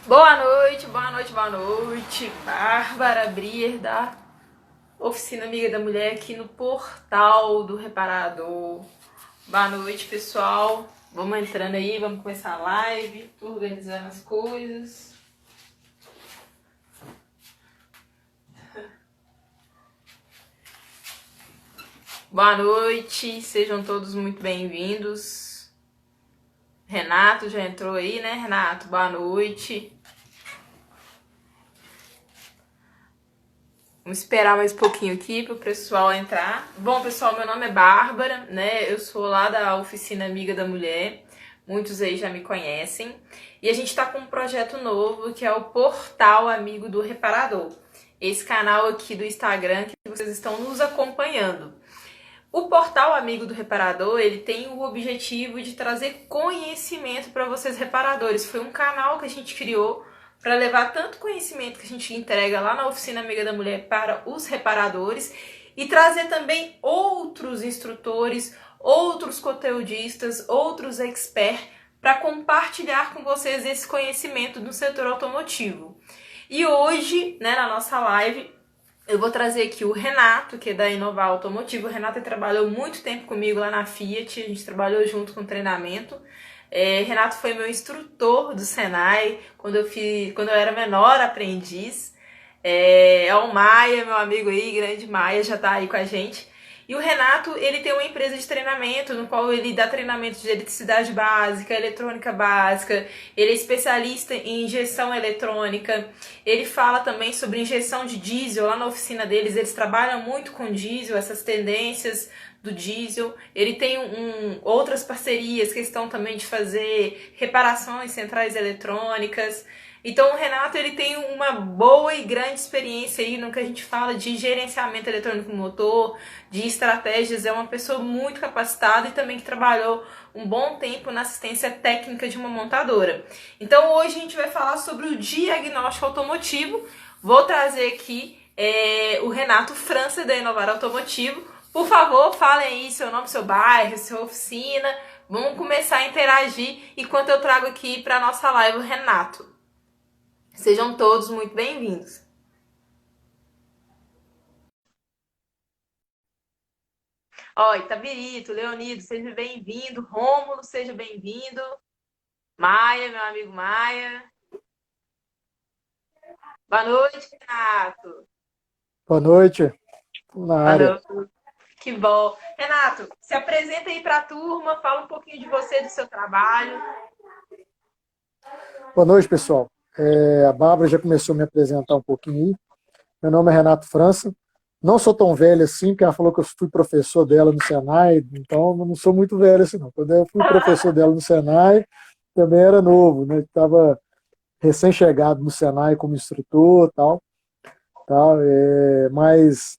Boa noite, boa noite, boa noite. Bárbara Brier da Oficina Amiga da Mulher aqui no Portal do Reparador. Boa noite, pessoal. Vamos entrando aí, vamos começar a live. Tô organizando as coisas. Boa noite, sejam todos muito bem-vindos. Renato já entrou aí, né, Renato? Boa noite. Vamos esperar mais um pouquinho aqui para o pessoal entrar. Bom, pessoal, meu nome é Bárbara, né? Eu sou lá da Oficina Amiga da Mulher. Muitos aí já me conhecem. E a gente está com um projeto novo que é o Portal Amigo do Reparador. Esse canal aqui do Instagram que vocês estão nos acompanhando. O Portal Amigo do Reparador, ele tem o objetivo de trazer conhecimento para vocês reparadores. Foi um canal que a gente criou para levar tanto conhecimento que a gente entrega lá na Oficina Amiga da Mulher para os reparadores e trazer também outros instrutores, outros conteudistas, outros experts para compartilhar com vocês esse conhecimento do setor automotivo. E hoje, né, na nossa live, eu vou trazer aqui o Renato, que é da Inovar Automotivo. O Renato trabalhou muito tempo comigo lá na Fiat, a gente trabalhou junto com treinamento. Renato foi meu instrutor do Senai quando eu era menor aprendiz. O Maia, meu amigo aí, grande Maia, já tá aí com a gente. E o Renato, ele tem uma empresa de treinamento, no qual ele dá treinamento de eletricidade básica, eletrônica básica, ele é especialista em injeção eletrônica, ele fala também sobre injeção de diesel, lá na oficina deles, eles trabalham muito com diesel, essas tendências do diesel. Ele tem outras parcerias, questão também de fazer reparações em centrais eletrônicas. Então o Renato, ele tem uma boa e grande experiência aí no que a gente fala de gerenciamento eletrônico motor, de estratégias, é uma pessoa muito capacitada e também que trabalhou um bom tempo na assistência técnica de uma montadora. Então hoje a gente vai falar sobre o diagnóstico automotivo. Vou trazer aqui o Renato França da Inovar Automotivo. Por favor, falem aí seu nome, seu bairro, sua oficina. Vamos começar a interagir enquanto eu trago aqui para nossa live o Renato. Sejam todos muito bem-vindos. Ó, Itabirito, Leonido, seja bem-vindo. Rômulo, seja bem-vindo. Maia, meu amigo Maia. Boa noite, Renato. Boa noite, na Boa área. noite. Que bom. Renato, se apresenta aí para a turma, fala um pouquinho de você, do seu trabalho. Boa noite, pessoal. A Bárbara já começou a me apresentar um pouquinho aí. Meu nome é Renato França. Não sou tão velho assim, porque ela falou que eu fui professor dela no Senai, então eu não sou muito velho assim, não. Quando eu fui professor dela no Senai, também era novo, né? Estava recém-chegado no Senai como instrutor e tal, tal. Mas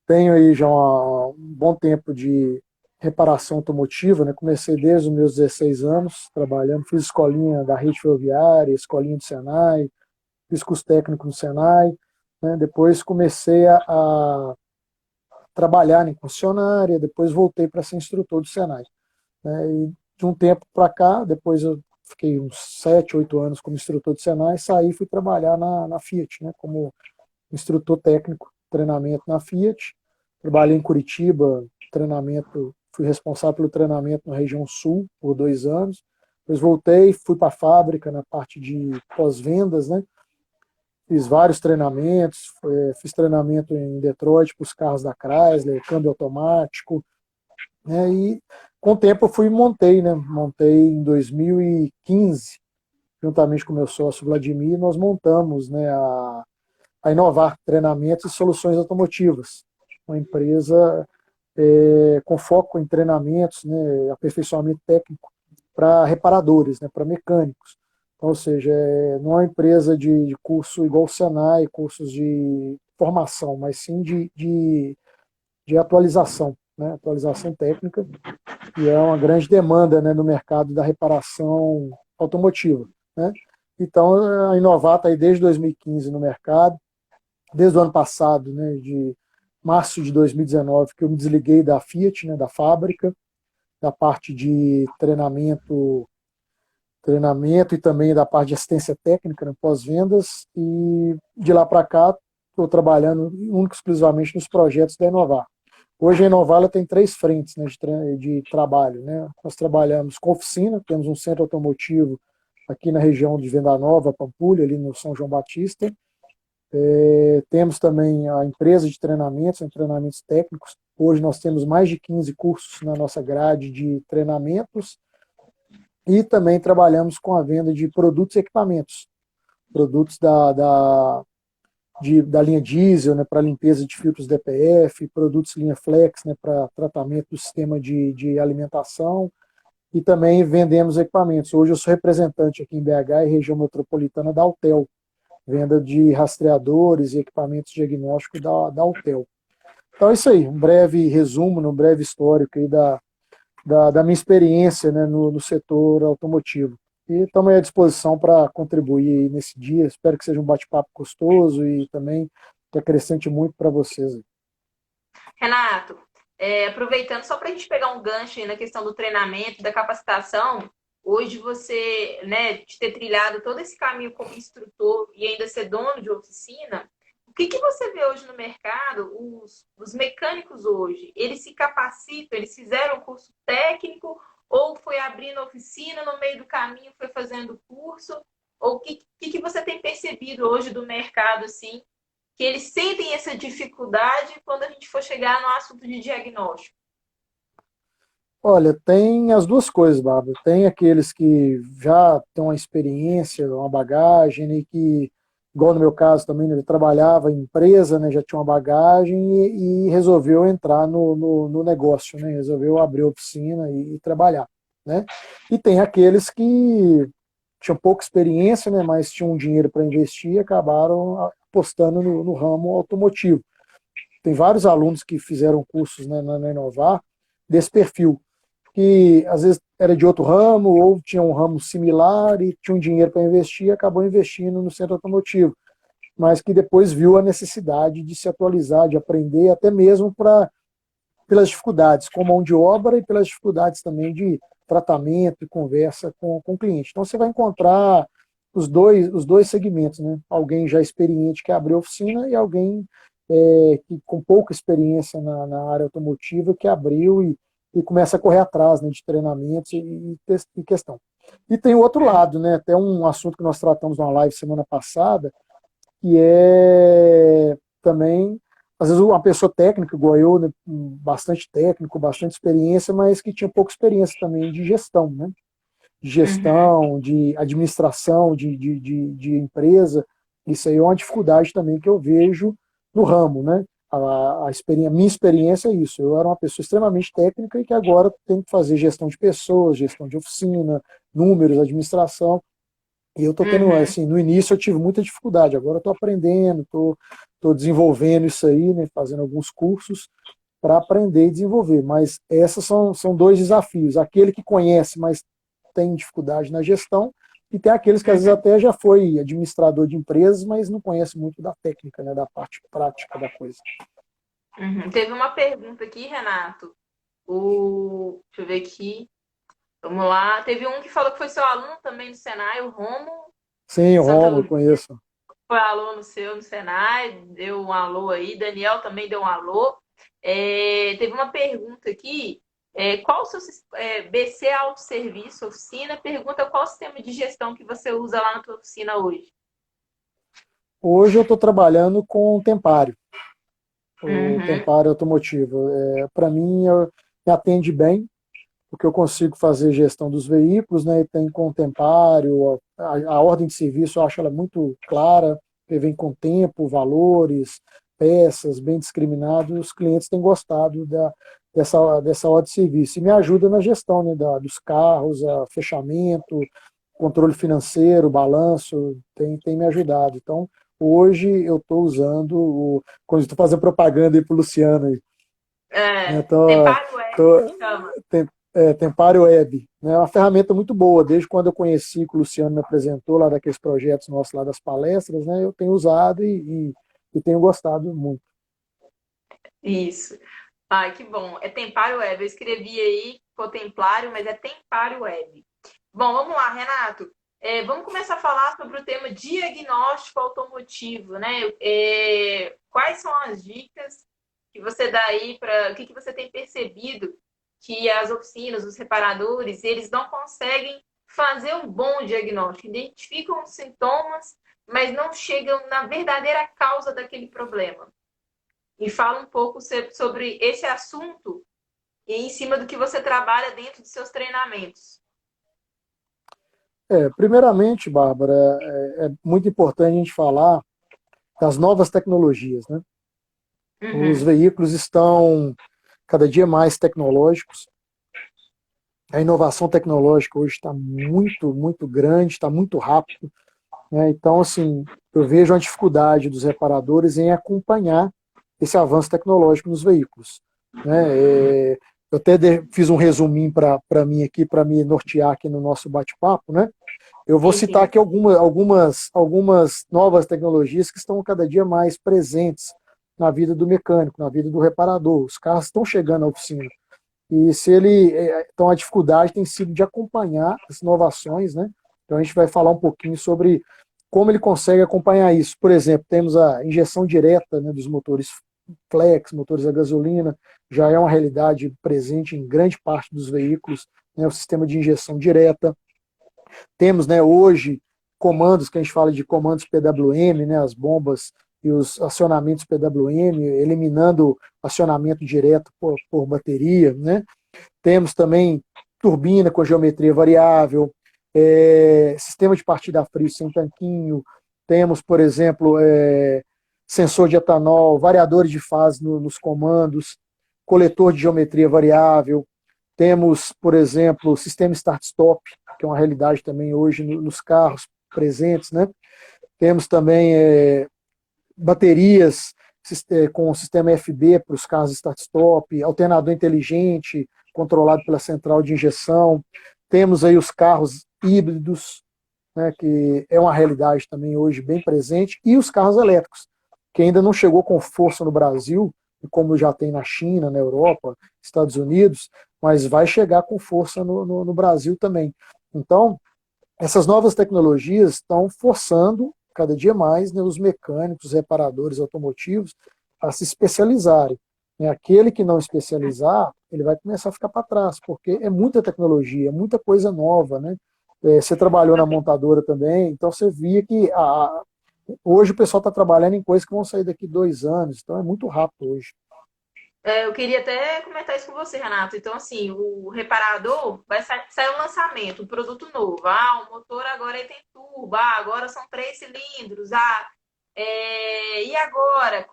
tenho aí já um bom tempo de reparação automotiva, né? Comecei desde os meus 16 anos trabalhando, fiz escolinha da rede ferroviária, escolinha do Senai, fiz curso técnico no Senai, né? Depois comecei a trabalhar em concessionária, depois voltei para ser instrutor do Senai, né? E de um tempo para cá, depois eu fiquei uns 7, 8 anos como instrutor do Senai, saí e fui trabalhar na Fiat, né? Como instrutor técnico, treinamento na Fiat. Trabalhei em Curitiba, treinamento, fui responsável pelo treinamento na região sul por 2 anos. Depois voltei, fui para a fábrica na parte de pós-vendas, né? Fiz vários treinamentos, fiz treinamento em Detroit para os carros da Chrysler, câmbio automático, né? E com o tempo eu fui e montei, né? Montei em 2015, juntamente com meu sócio Vladimir, nós montamos, né, a inovar treinamentos e soluções automotivas. Uma empresa com foco em treinamentos, né, aperfeiçoamento técnico para reparadores, né, para mecânicos. Então, ou seja, não é uma empresa de curso igual o Senai, cursos de formação, mas sim de atualização, né, atualização técnica, e é uma grande demanda, né, no mercado da reparação automotiva, né. Então, a Inovar está aí desde 2015 no mercado, desde o ano passado, né, de março de 2019, que eu me desliguei da Fiat, né, da fábrica, da parte de treinamento treinamento e também da parte de assistência técnica, né, pós-vendas, e de lá para cá estou trabalhando único e exclusivamente nos projetos da Inovar. Hoje a Inovar ela tem três frentes, né, de trabalho. Né? Nós trabalhamos com oficina, temos um centro automotivo aqui na região de Venda Nova, Pampulha, ali no São João Batista. Temos também a empresa de treinamentos técnicos. Hoje nós temos mais de 15 cursos na nossa grade de treinamentos e também trabalhamos com a venda de produtos e equipamentos. Produtos da linha diesel, né, para limpeza de filtros DPF, produtos linha Flex, né, para tratamento do sistema de alimentação, e também vendemos equipamentos. Hoje eu sou representante aqui em BH e região metropolitana da Altel, venda de rastreadores e equipamentos diagnósticos da Altel. Então é isso aí, um breve resumo, um breve histórico aí da minha experiência, né, no setor automotivo. E estamos à disposição para contribuir nesse dia. Espero que seja um bate-papo gostoso e também que acrescente muito para vocês. Renato, aproveitando só para a gente pegar um gancho aí na questão do treinamento, da capacitação, hoje você, né, de ter trilhado todo esse caminho como instrutor e ainda ser dono de oficina, o que você vê hoje no mercado? Os mecânicos hoje, eles se capacitam, eles fizeram curso técnico ou foi abrindo oficina no meio do caminho, foi fazendo curso? Ou o que você tem percebido hoje do mercado, assim, que eles sentem essa dificuldade quando a gente for chegar no assunto de diagnóstico? Olha, tem as duas coisas, Bárbara. Tem aqueles que já têm uma experiência, uma bagagem, né, que, igual no meu caso também, né, ele trabalhava em empresa, né, já tinha uma bagagem e resolveu entrar no negócio, né, resolveu abrir oficina e trabalhar. Né? E tem aqueles que tinham pouca experiência, né, mas tinham dinheiro para investir e acabaram apostando no ramo automotivo. Tem vários alunos que fizeram cursos, né, na Inovar desse perfil, que às vezes era de outro ramo ou tinha um ramo similar e tinha um dinheiro para investir e acabou investindo no centro automotivo, mas que depois viu a necessidade de se atualizar, de aprender, até mesmo pelas dificuldades com mão de obra e pelas dificuldades também de tratamento e conversa com o cliente. Então você vai encontrar os dois segmentos, né? Alguém já experiente que abriu oficina e alguém que com pouca experiência na área automotiva que abriu e começa a correr atrás, né, de treinamentos e questão. E tem o outro lado, né? Até um assunto que nós tratamos numa live semana passada, que é também, às vezes, uma pessoa técnica, igual eu, né, bastante técnico, bastante experiência, mas que tinha pouca experiência também de gestão, né? De gestão, de administração de empresa. Isso aí é uma dificuldade também que eu vejo no ramo, né? Minha experiência é isso. Eu era uma pessoa extremamente técnica e que agora tem que fazer gestão de pessoas, gestão de oficina, números, administração. E eu estou tendo, assim, no início eu tive muita dificuldade, agora eu estou aprendendo, estou desenvolvendo isso aí, né, fazendo alguns cursos para aprender e desenvolver. Mas esses são dois desafios. Aquele que conhece, mas tem dificuldade na gestão, e tem aqueles que às vezes até já foi administrador de empresas, mas não conhece muito da técnica, né, da parte prática da coisa. Teve uma pergunta aqui, Renato. Deixa eu ver aqui. Vamos lá. Teve um que falou que foi seu aluno também no Senai, o Romo, Sim, de o Santa Romulo, eu Luzia. conheço. Foi aluno seu no Senai, deu um alô aí. Daniel também deu um alô. Teve uma pergunta aqui. Qual o seu BC Autosserviço, oficina? Pergunta qual o sistema de gestão que você usa lá na tua oficina hoje. Hoje eu estou trabalhando com o Tempário, o Uhum. Tempário automotivo. Para mim, me atende bem, porque eu consigo fazer gestão dos veículos, né? E tem com o Tempário, a ordem de serviço eu acho ela muito clara, que vem com tempo, valores, peças, bem discriminados, e os clientes têm gostado dessa ordem de serviço. E me ajuda na gestão, né, dos carros, fechamento, controle financeiro, balanço, tem me ajudado. Então, hoje eu estou usando, quando estou fazendo propaganda aí para o Luciano, aí, né, Tempário Web, tô, chama. Tempário Web, né? É uma ferramenta muito boa. Desde quando eu conheci, que o Luciano me apresentou lá daqueles projetos nossos lá das palestras, né? Eu tenho usado e tenho gostado muito. Isso. Ai, que bom. É Tempário Web. Eu escrevi aí, ficou Templário, mas é Tempário Web. Bom, vamos lá, Renato. Vamos começar a falar sobre o tema diagnóstico automotivo, né? Quais são as dicas que você dá aí para o que você tem percebido que as oficinas, os reparadores, eles não conseguem fazer um bom diagnóstico, identificam os sintomas, mas não chegam na verdadeira causa daquele problema. E fala um pouco sobre esse assunto e em cima do que você trabalha dentro dos seus treinamentos. Primeiramente, Bárbara, é muito importante a gente falar das novas tecnologias, né? Os Uhum. veículos estão cada dia mais tecnológicos. A inovação tecnológica hoje está muito, muito grande, está muito rápido, né? Então, assim, eu vejo a dificuldade dos reparadores em acompanhar esse avanço tecnológico nos veículos, né? Eu até fiz um resuminho para mim aqui, para me nortear aqui no nosso bate-papo, né? Eu vou Sim, citar sim. aqui algumas novas tecnologias que estão cada dia mais presentes na vida do mecânico, na vida do reparador. Os carros estão chegando à oficina. E se ele. Então a dificuldade tem sido de acompanhar as inovações, né? Então a gente vai falar um pouquinho sobre como ele consegue acompanhar isso. Por exemplo, temos a injeção direta, né, dos motores flex, motores a gasolina, já é uma realidade presente em grande parte dos veículos, né, o sistema de injeção direta. Temos, né, hoje comandos, que a gente fala de comandos PWM, né, as bombas e os acionamentos PWM, eliminando acionamento direto por bateria, né? Temos também turbina com geometria variável, sistema de partida a frio sem tanquinho, temos, por exemplo, sensor de etanol, variadores de fase nos comandos, coletor de geometria variável, temos, por exemplo, sistema start-stop, que é uma realidade também hoje nos carros presentes, né? Temos também baterias com o sistema FB para os carros start-stop, alternador inteligente, controlado pela central de injeção. Temos aí os carros híbridos, né, que é uma realidade também hoje bem presente, e os carros elétricos, que ainda não chegou com força no Brasil, como já tem na China, na Europa, Estados Unidos, mas vai chegar com força no Brasil também. Então, essas novas tecnologias estão forçando cada dia mais, né, os mecânicos, os reparadores automotivos a se especializarem. Né? Aquele que não especializar, ele vai começar a ficar para trás, porque é muita tecnologia, é muita coisa nova. Né? Você trabalhou na montadora também, então você via que hoje o pessoal está trabalhando em coisas que vão sair daqui 2 anos, então é muito rápido hoje. Eu queria até comentar isso com você, Renato. Então, assim, o reparador vai sair um lançamento, um produto novo. Ah, o motor agora ele tem turbo, agora são 3 cilindros. E agora?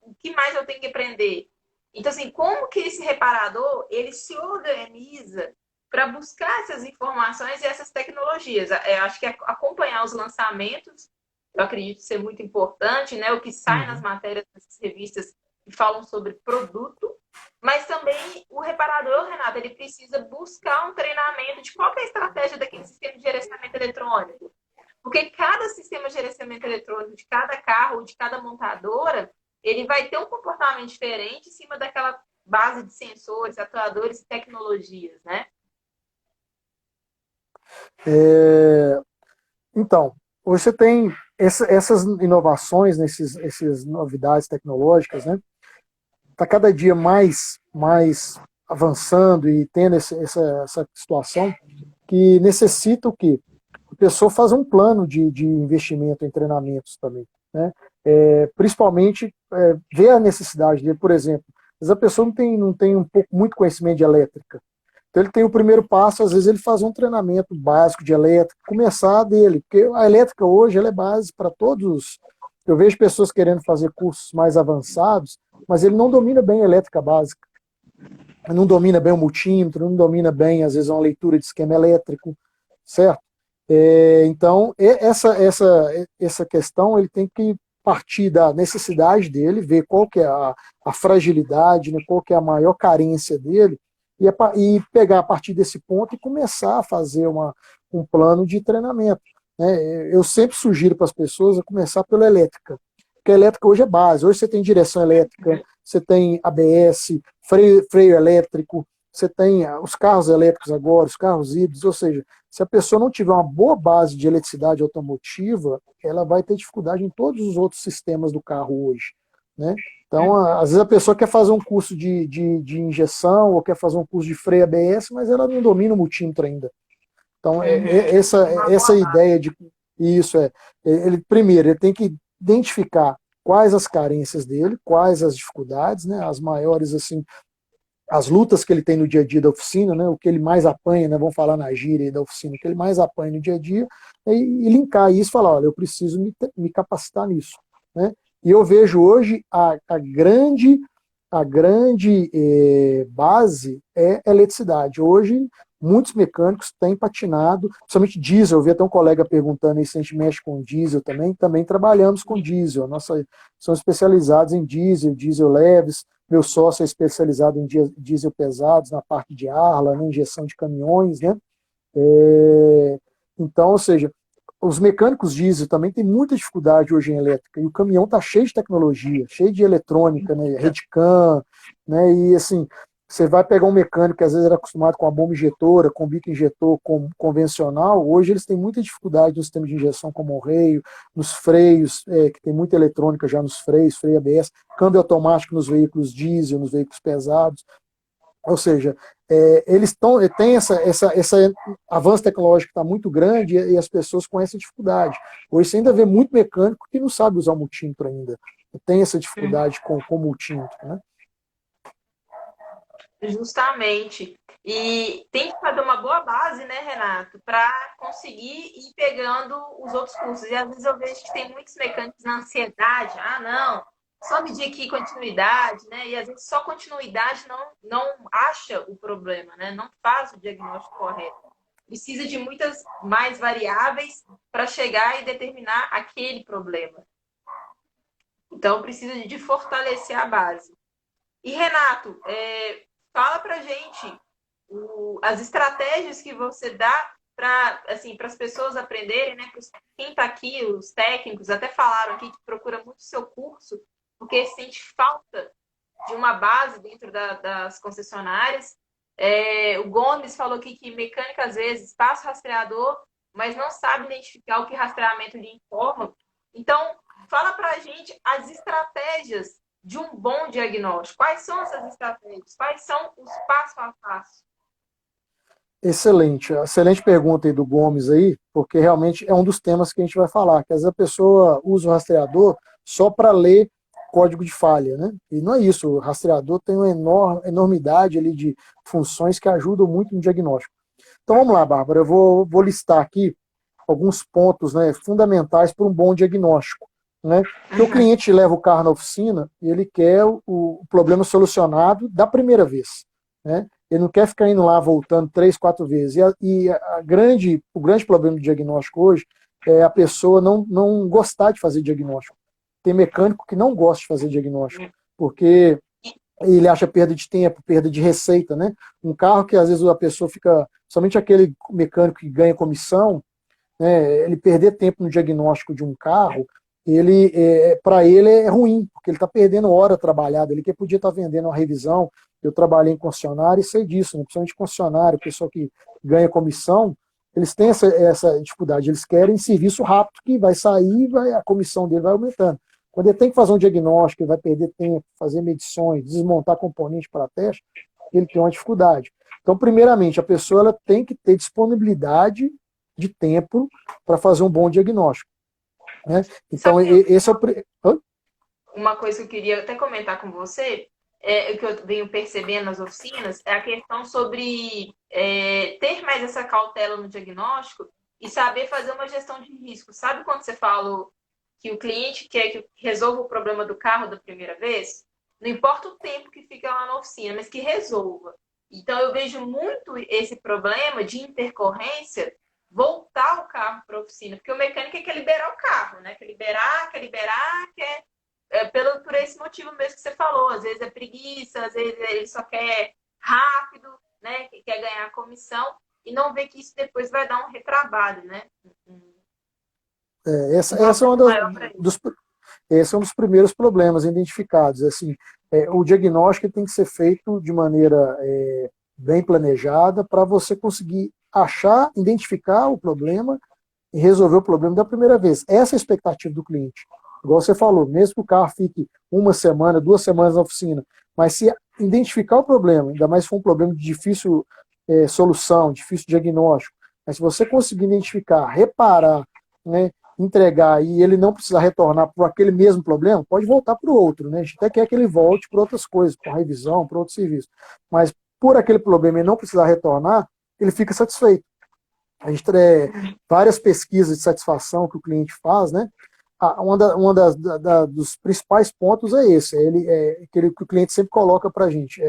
O que mais eu tenho que aprender? Então, assim, como que esse reparador ele se organiza para buscar essas informações e essas tecnologias? Acho que acompanhar os lançamentos, eu acredito ser muito importante, né? O que sai nas Uhum. matérias dessas revistas que falam sobre produto, mas também o reparador, Renato, ele precisa buscar um treinamento de qual é a estratégia daquele sistema de gerenciamento eletrônico. Porque cada sistema de gerenciamento eletrônico de cada carro, de cada montadora, ele vai ter um comportamento diferente em cima daquela base de sensores, atuadores e tecnologias, né? Então, hoje você tem essas inovações, né, essas novidades tecnológicas, né? Está cada dia mais avançando e tendo essa situação que necessita o quê? A pessoa fazer um plano de investimento em treinamentos também, né? Principalmente ver a necessidade dele, por exemplo, às vezes a pessoa não tem muito conhecimento de elétrica, então ele tem o primeiro passo, às vezes ele faz um treinamento básico de elétrica, começar dele, porque a elétrica hoje ela é base para todos. Eu vejo pessoas querendo fazer cursos mais avançados, mas ele não domina bem a elétrica básica, não domina bem o multímetro, não domina bem, às vezes, uma leitura de esquema elétrico, certo? Então, essa questão ele tem que partir da necessidade dele, ver qual que é a fragilidade, né, qual que é a maior carência dele, e pegar a partir desse ponto e começar a fazer um plano de treinamento. Né? Eu sempre sugiro para as pessoas a começar pela elétrica, porque a elétrica hoje é base. Hoje você tem direção elétrica, você tem ABS, freio elétrico, você tem os carros elétricos agora, os carros híbridos, ou seja, se a pessoa não tiver uma boa base de eletricidade automotiva, ela vai ter dificuldade em todos os outros sistemas do carro hoje, né? Então, às vezes a pessoa quer fazer um curso de injeção ou quer fazer um curso de freio ABS, mas ela não domina o multímetro ainda. Então, essa ideia de isso ele primeiro ele tem que identificar quais as carências dele, quais as dificuldades, né, as maiores assim, as lutas que ele tem no dia a dia da oficina, né, o que ele mais apanha, né, vamos falar na gíria da oficina, o que ele mais apanha no dia a dia, e linkar isso e falar, olha, eu preciso me capacitar nisso, né? E eu vejo hoje a grande base é a eletricidade. Hoje, muitos mecânicos têm patinado, principalmente diesel. Eu vi até um colega perguntando aí se a gente mexe com diesel também trabalhamos com diesel. Somos especializados em diesel leves. Meu sócio é especializado em diesel pesados, na parte de Arla, na injeção de caminhões, né? Então, ou seja, os mecânicos diesel também têm muita dificuldade hoje em elétrica, e o caminhão está cheio de tecnologia, cheio de eletrônica, né, Redcam, né, e assim, você vai pegar um mecânico que às vezes era acostumado com a bomba injetora, com bico injetor convencional, hoje eles têm muita dificuldade no sistema de injeção como o Reio, nos freios, que tem muita eletrônica já nos freios, freio ABS, câmbio automático nos veículos diesel, nos veículos pesados. Ou seja, eles têm esse avanço tecnológico que está muito grande e as pessoas com essa dificuldade. Hoje você ainda vê muito mecânico que não sabe usar o multímetro ainda. Tem essa dificuldade com o multímetro, né? Justamente. E tem que fazer uma boa base, né, Renato, para conseguir ir pegando os outros cursos. E às vezes eu vejo que tem muitos mecânicos na ansiedade. Ah, não, só medir aqui continuidade, né? E às vezes só continuidade não acha o problema, né? Não faz o diagnóstico correto. Precisa de muitas mais variáveis para chegar e determinar aquele problema. Então precisa de fortalecer a base. E Renato, fala pra gente as estratégias que você dá para assim, as pessoas aprenderem, né? Quem está aqui, os técnicos, até falaram aqui que procura muito o seu curso, porque sente falta de uma base dentro das concessionárias. O Gomes falou aqui que mecânica, às vezes, passa o rastreador, mas não sabe identificar o que rastreamento lhe informa. Então, fala para a gente as estratégias de um bom diagnóstico. Quais são essas estratégias? Quais são os passo a passo? Excelente pergunta aí do Gomes aí, porque realmente é um dos temas que a gente vai falar, que às vezes a pessoa usa o rastreador só para ler código de falha, né? E não é isso, o rastreador tem uma enormidade ali de funções que ajudam muito no diagnóstico. Então vamos lá, Bárbara, eu vou listar aqui alguns pontos, né, fundamentais para um bom diagnóstico, né? Porque o cliente leva o carro na oficina e ele quer o problema solucionado da primeira vez, né? Ele não quer ficar indo lá, voltando 3, 4 vezes. O grande problema do diagnóstico hoje é a pessoa não gostar de fazer diagnóstico. Tem mecânico que não gosta de fazer diagnóstico, porque ele acha perda de tempo, perda de receita, né? Um carro que às vezes a pessoa fica, somente aquele mecânico que ganha comissão, né, ele perder tempo no diagnóstico de um carro, para ele é ruim, porque ele está perdendo hora trabalhada, ele que podia estar vendendo uma revisão. Eu trabalhei em concessionária e sei disso, né? Principalmente concessionário, pessoa que ganha comissão, eles têm essa dificuldade, eles querem serviço rápido que vai sair e a comissão dele vai aumentando. Quando ele tem que fazer um diagnóstico, ele vai perder tempo, fazer medições, desmontar componente para teste, ele tem uma dificuldade. Então, primeiramente, a pessoa ela tem que ter disponibilidade de tempo para fazer um bom diagnóstico, né? Então, esse é o... Uma coisa que eu queria até comentar com você, o que eu venho percebendo nas oficinas, é a questão sobre ter mais essa cautela no diagnóstico e saber fazer uma gestão de risco. Sabe quando você falou que o cliente quer que resolva o problema do carro da primeira vez? Não importa o tempo que fica lá na oficina, mas que resolva. Então, eu vejo muito esse problema de intercorrência voltar o carro para a oficina, porque o mecânico quer liberar o carro, né? Quer liberar, por esse motivo mesmo que você falou. Às vezes é preguiça, às vezes ele só quer rápido, né? Quer ganhar comissão e não vê que isso depois vai dar um retrabalho, né? Esse é um dos primeiros problemas identificados. Assim, o diagnóstico tem que ser feito de maneira bem planejada, para você conseguir achar, identificar o problema e resolver o problema da primeira vez. Essa é a expectativa do cliente. Igual você falou, mesmo que o carro fique 1 semana, 2 semanas na oficina, mas se identificar o problema, ainda mais se for um problema de difícil solução, difícil diagnóstico, mas se você conseguir identificar, reparar, né, entregar e ele não precisar retornar por aquele mesmo problema, pode voltar para o outro, né? A gente até quer que ele volte para outras coisas, para revisão, para outro serviço. Mas por aquele problema ele não precisar retornar, ele fica satisfeito. A gente tem várias pesquisas de satisfação que o cliente faz, né? Dos principais pontos é esse, aquele que o cliente sempre coloca para a gente,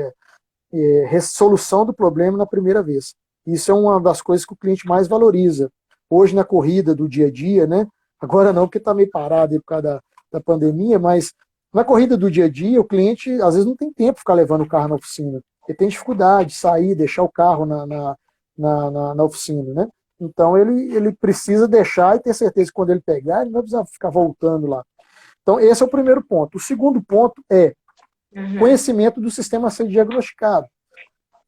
resolução do problema na primeira vez. Isso é uma das coisas que o cliente mais valoriza. Hoje na corrida do dia a dia, né? Agora não, porque está meio parado aí por causa da pandemia, mas na corrida do dia a dia, o cliente às vezes não tem tempo de ficar levando o carro na oficina. Ele tem dificuldade de sair, deixar o carro na oficina, né? Então ele precisa deixar e ter certeza que quando ele pegar, ele não vai precisar ficar voltando lá. Então esse é o primeiro ponto. O segundo ponto é conhecimento do sistema a ser diagnosticado.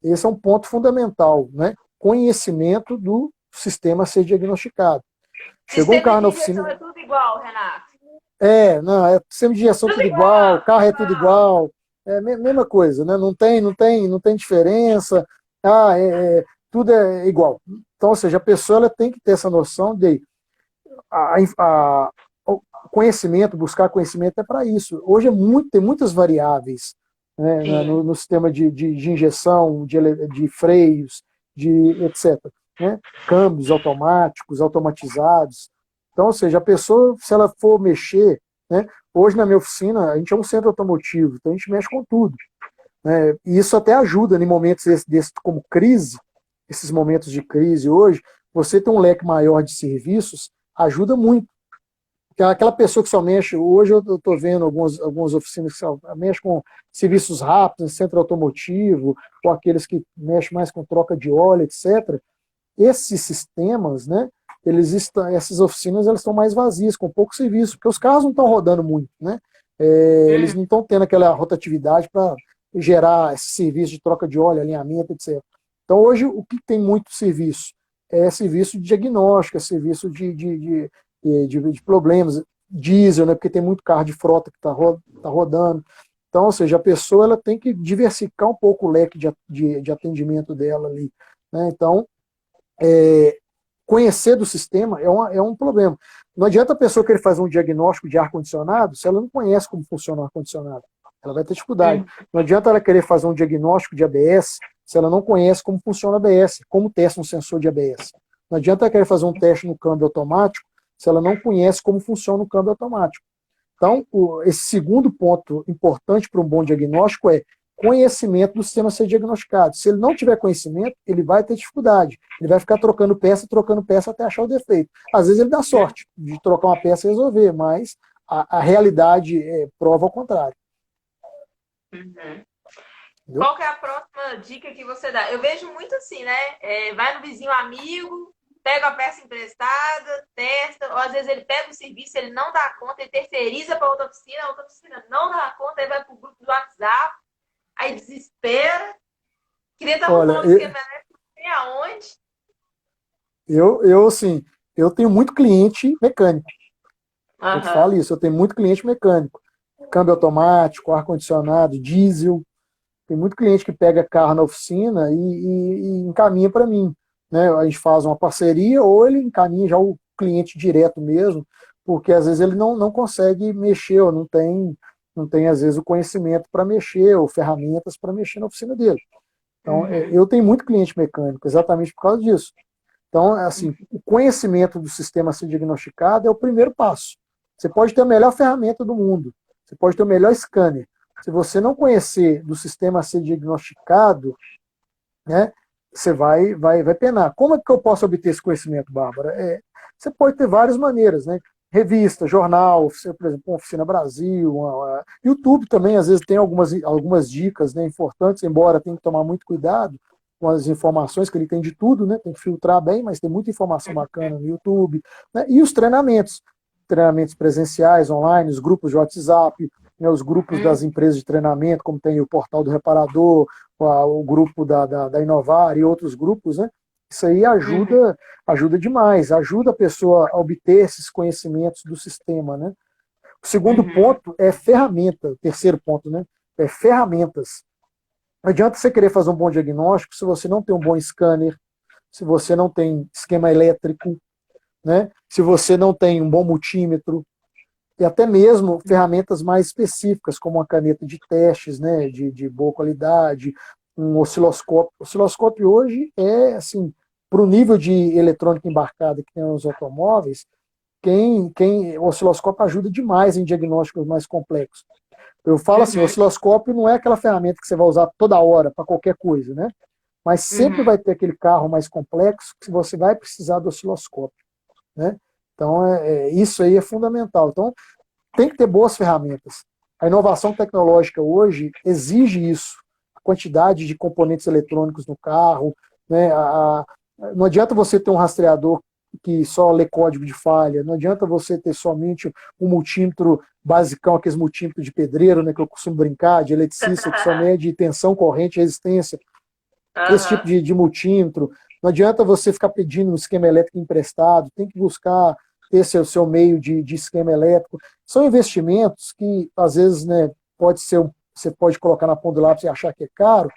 Esse é um ponto fundamental, né? Conhecimento do sistema a ser diagnosticado. Chegou um carro na oficina. É tudo igual, Renato. Não, sistema de injeção tudo igual, carro é tudo igual, é a mesma coisa, né? Não tem diferença, tudo é igual. Então, ou seja, a pessoa ela tem que ter essa noção de o conhecimento, buscar conhecimento é para isso. Hoje tem muitas variáveis, né, no sistema de injeção, de freios, etc. Né? Câmbios automáticos, automatizados. Então, ou seja, a pessoa, se ela for mexer, né, hoje na minha oficina, a gente é um centro automotivo, então a gente mexe com tudo. Né, e isso até ajuda em momentos desses como crise, esses momentos de crise hoje, você ter um leque maior de serviços ajuda muito. Porque aquela pessoa que só mexe, hoje eu estou vendo algumas oficinas que só mexem com serviços rápidos, centro automotivo, ou aqueles que mexem mais com troca de óleo, etc. Esses sistemas, né, essas oficinas elas estão mais vazias, com pouco serviço, porque os carros não estão rodando muito, né? Eles não estão tendo aquela rotatividade para gerar esse serviço de troca de óleo, alinhamento, etc. Então, hoje, o que tem muito serviço? É serviço de diagnóstico, é serviço de problemas, diesel, né, porque tem muito carro de frota que está rodando. Então, ou seja, a pessoa ela tem que diversificar um pouco o leque de atendimento dela ali. Né? Então, conhecer do sistema é um problema. Não adianta a pessoa querer fazer um diagnóstico de ar-condicionado se ela não conhece como funciona o ar-condicionado. Ela vai ter dificuldade. Não adianta ela querer fazer um diagnóstico de ABS se ela não conhece como funciona o ABS, como testa um sensor de ABS. Não adianta ela querer fazer um teste no câmbio automático se ela não conhece como funciona o câmbio automático. Então, esse segundo ponto importante para um bom diagnóstico é conhecimento do sistema a ser diagnosticado. Se ele não tiver conhecimento, ele vai ter dificuldade. Ele vai ficar trocando peça até achar o defeito. Às vezes ele dá sorte de trocar uma peça e resolver, mas a realidade prova ao contrário. Qual que é a próxima dica que você dá? Eu vejo muito assim, né? Vai no vizinho amigo, pega a peça emprestada, testa, ou às vezes ele pega o serviço, ele não dá conta, ele terceiriza para outra oficina, a outra oficina não dá conta, aí vai para o grupo do WhatsApp, aí desespera, queria estar arrumando um esquema, não sei aonde. Assim, eu tenho muito cliente mecânico. Eu te falo isso, eu tenho muito cliente mecânico. Câmbio automático, ar-condicionado, diesel. Tem muito cliente que pega carro na oficina e encaminha para mim. Né? A gente faz uma parceria ou ele encaminha já o cliente direto mesmo, porque às vezes ele não consegue mexer, ou não tem às vezes o conhecimento para mexer, ou ferramentas para mexer na oficina dele. Então, eu tenho muito cliente mecânico, exatamente por causa disso. Então, assim, o conhecimento do sistema a ser diagnosticado é o primeiro passo. Você pode ter a melhor ferramenta do mundo, você pode ter o melhor scanner. Se você não conhecer do sistema a ser diagnosticado, né, você vai penar. Como é que eu posso obter esse conhecimento, Bárbara? Você pode ter várias maneiras, né? Revista, jornal, por exemplo, Oficina Brasil, YouTube também, às vezes tem algumas dicas, né, importantes, embora tenha que tomar muito cuidado com as informações, que ele tem de tudo, né? Tem que filtrar bem, mas tem muita informação bacana no YouTube. Né? E os treinamentos presenciais, online, os grupos de WhatsApp, né, os grupos das empresas de treinamento, como tem o Portal do Reparador, o grupo da Inovar e outros grupos, né? Isso aí ajuda demais, ajuda a pessoa a obter esses conhecimentos do sistema, né? O segundo ponto é ferramenta, o terceiro ponto, né? É ferramentas. Não adianta você querer fazer um bom diagnóstico se você não tem um bom scanner, se você não tem esquema elétrico, né? Se você não tem um bom multímetro, e até mesmo ferramentas mais específicas, como uma caneta de testes, né, de boa qualidade, um osciloscópio. O osciloscópio hoje é, assim, para o nível de eletrônica embarcada que tem nos automóveis, o osciloscópio ajuda demais em diagnósticos mais complexos. Eu falo assim, o osciloscópio não é aquela ferramenta que você vai usar toda hora para qualquer coisa, né? Mas sempre vai ter aquele carro mais complexo que você vai precisar do osciloscópio, né? Então, isso aí é fundamental. Então, tem que ter boas ferramentas. A inovação tecnológica hoje exige isso. A quantidade de componentes eletrônicos no carro, né? Não adianta você ter um rastreador que só lê código de falha, não adianta você ter somente um multímetro basicão, aqueles multímetros de pedreiro, né, que eu costumo brincar, de eletricista, que só mede tensão, corrente e resistência. Esse tipo de multímetro. Não adianta você ficar pedindo um esquema elétrico emprestado, tem que buscar ter seu meio de esquema elétrico. São investimentos que, às vezes, né, você pode colocar na ponta do lápis e achar que é caro,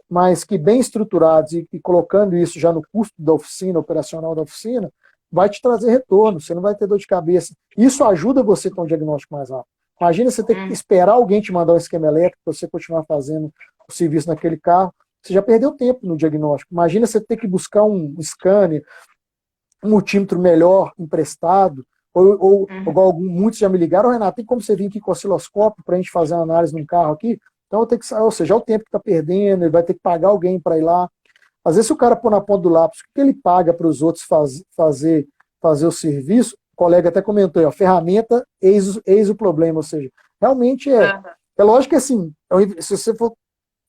mas que bem estruturados e colocando isso já no custo da oficina, operacional da oficina, vai te trazer retorno, você não vai ter dor de cabeça. Isso ajuda você a ter um diagnóstico mais rápido. Imagina você ter que esperar alguém te mandar um esquema elétrico para você continuar fazendo o serviço naquele carro. Você já perdeu tempo no diagnóstico. Imagina você ter que buscar um scanner, um multímetro melhor emprestado, ou igual muitos já me ligaram, Renato, tem como você vir aqui com o osciloscópio para a gente fazer uma análise num carro aqui? Então eu tenho que, ou seja, é o tempo que está perdendo, ele vai ter que pagar alguém para ir lá. Às vezes, se o cara pôr na ponta do lápis, o que ele paga para os outros fazer o serviço, o colega até comentou, ó, ferramenta, eis o problema, ou seja, realmente é lógico que assim, se você for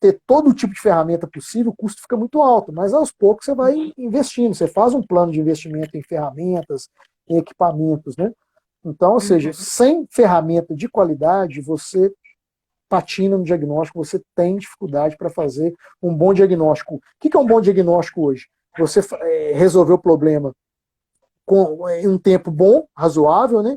ter todo tipo de ferramenta possível, o custo fica muito alto, mas aos poucos você vai investindo, você faz um plano de investimento em ferramentas, em equipamentos, né? Então, ou seja, sem ferramenta de qualidade, você patina no diagnóstico, você tem dificuldade para fazer um bom diagnóstico. O que é um bom diagnóstico hoje? Você resolver o problema em um tempo bom, razoável, né?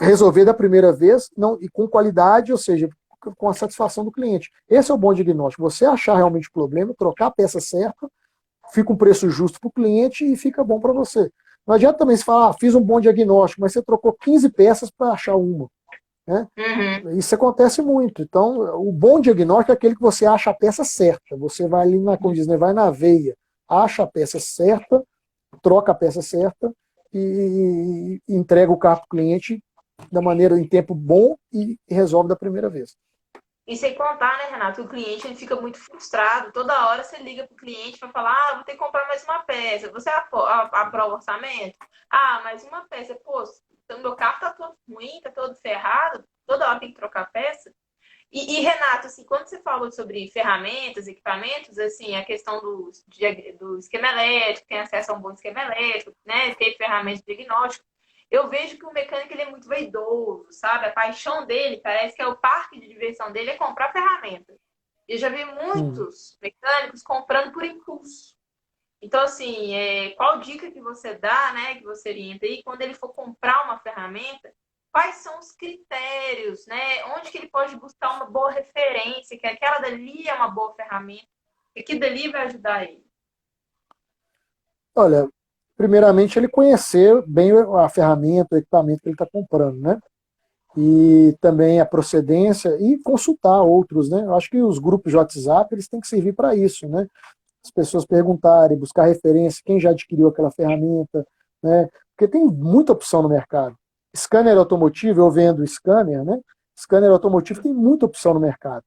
Resolver da primeira vez e com qualidade, ou seja, com a satisfação do cliente. Esse é o bom diagnóstico. Você achar realmente o problema, trocar a peça certa, fica um preço justo para o cliente e fica bom para você. Não adianta também você falar, fiz um bom diagnóstico, mas você trocou 15 peças para achar uma. Né? Isso acontece muito. Então, o bom diagnóstico é aquele que você acha a peça certa. Você vai ali como diz, né, vai na veia, acha a peça certa, troca a peça certa e entrega o carro para o cliente da maneira em tempo bom e resolve da primeira vez. E sem contar, né, Renato, o cliente ele fica muito frustrado. Toda hora você liga para o cliente para falar, vou ter que comprar mais uma peça. Você aprova o orçamento? Mais uma peça. Pô, então meu carro tá todo ruim, tá todo ferrado, toda hora tem que trocar peça. E Renato, assim, quando você falou sobre ferramentas, equipamentos, assim, a questão do esquema elétrico, tem acesso a um bom esquema elétrico, né, ter ferramentas de diagnóstico, eu vejo que o mecânico ele é muito vaidoso, sabe? A paixão dele, parece que é o parque de diversão dele é comprar ferramenta. Eu já vi muitos mecânicos comprando por impulso. Então, assim, qual dica que você dá, né, que você orienta aí, quando ele for comprar uma ferramenta, quais são os critérios, né? Onde que ele pode buscar uma boa referência, que aquela dali é uma boa ferramenta, que aquilo dali vai ajudar ele? Olha, primeiramente ele conhecer bem a ferramenta, o equipamento que ele está comprando, né? E também a procedência e consultar outros, né? Eu acho que os grupos de WhatsApp, eles têm que servir para isso, né? As pessoas perguntarem, buscar referência, quem já adquiriu aquela ferramenta, né? Porque tem muita opção no mercado. Scanner automotivo, eu vendo scanner, né? Scanner automotivo tem muita opção no mercado,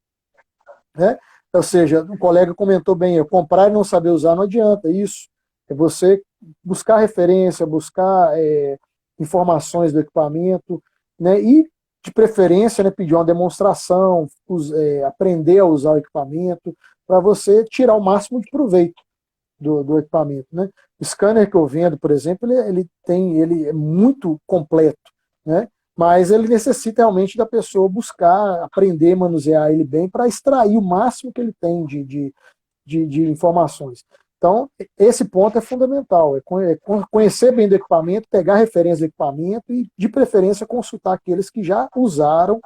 né? Ou seja, um colega comentou bem, eu comprar e não saber usar não adianta, isso. É você buscar referência, buscar informações do equipamento, né? E, de preferência, né, pedir uma demonstração, aprender a usar o equipamento, para você tirar o máximo de proveito do equipamento, né? O scanner que eu vendo, por exemplo, ele é muito completo, né? mas ele necessita realmente da pessoa buscar, aprender, manusear ele bem para extrair o máximo que ele tem de informações. Então, esse ponto é fundamental, é conhecer bem do equipamento, pegar referência do equipamento e, de preferência, consultar aqueles que já usaram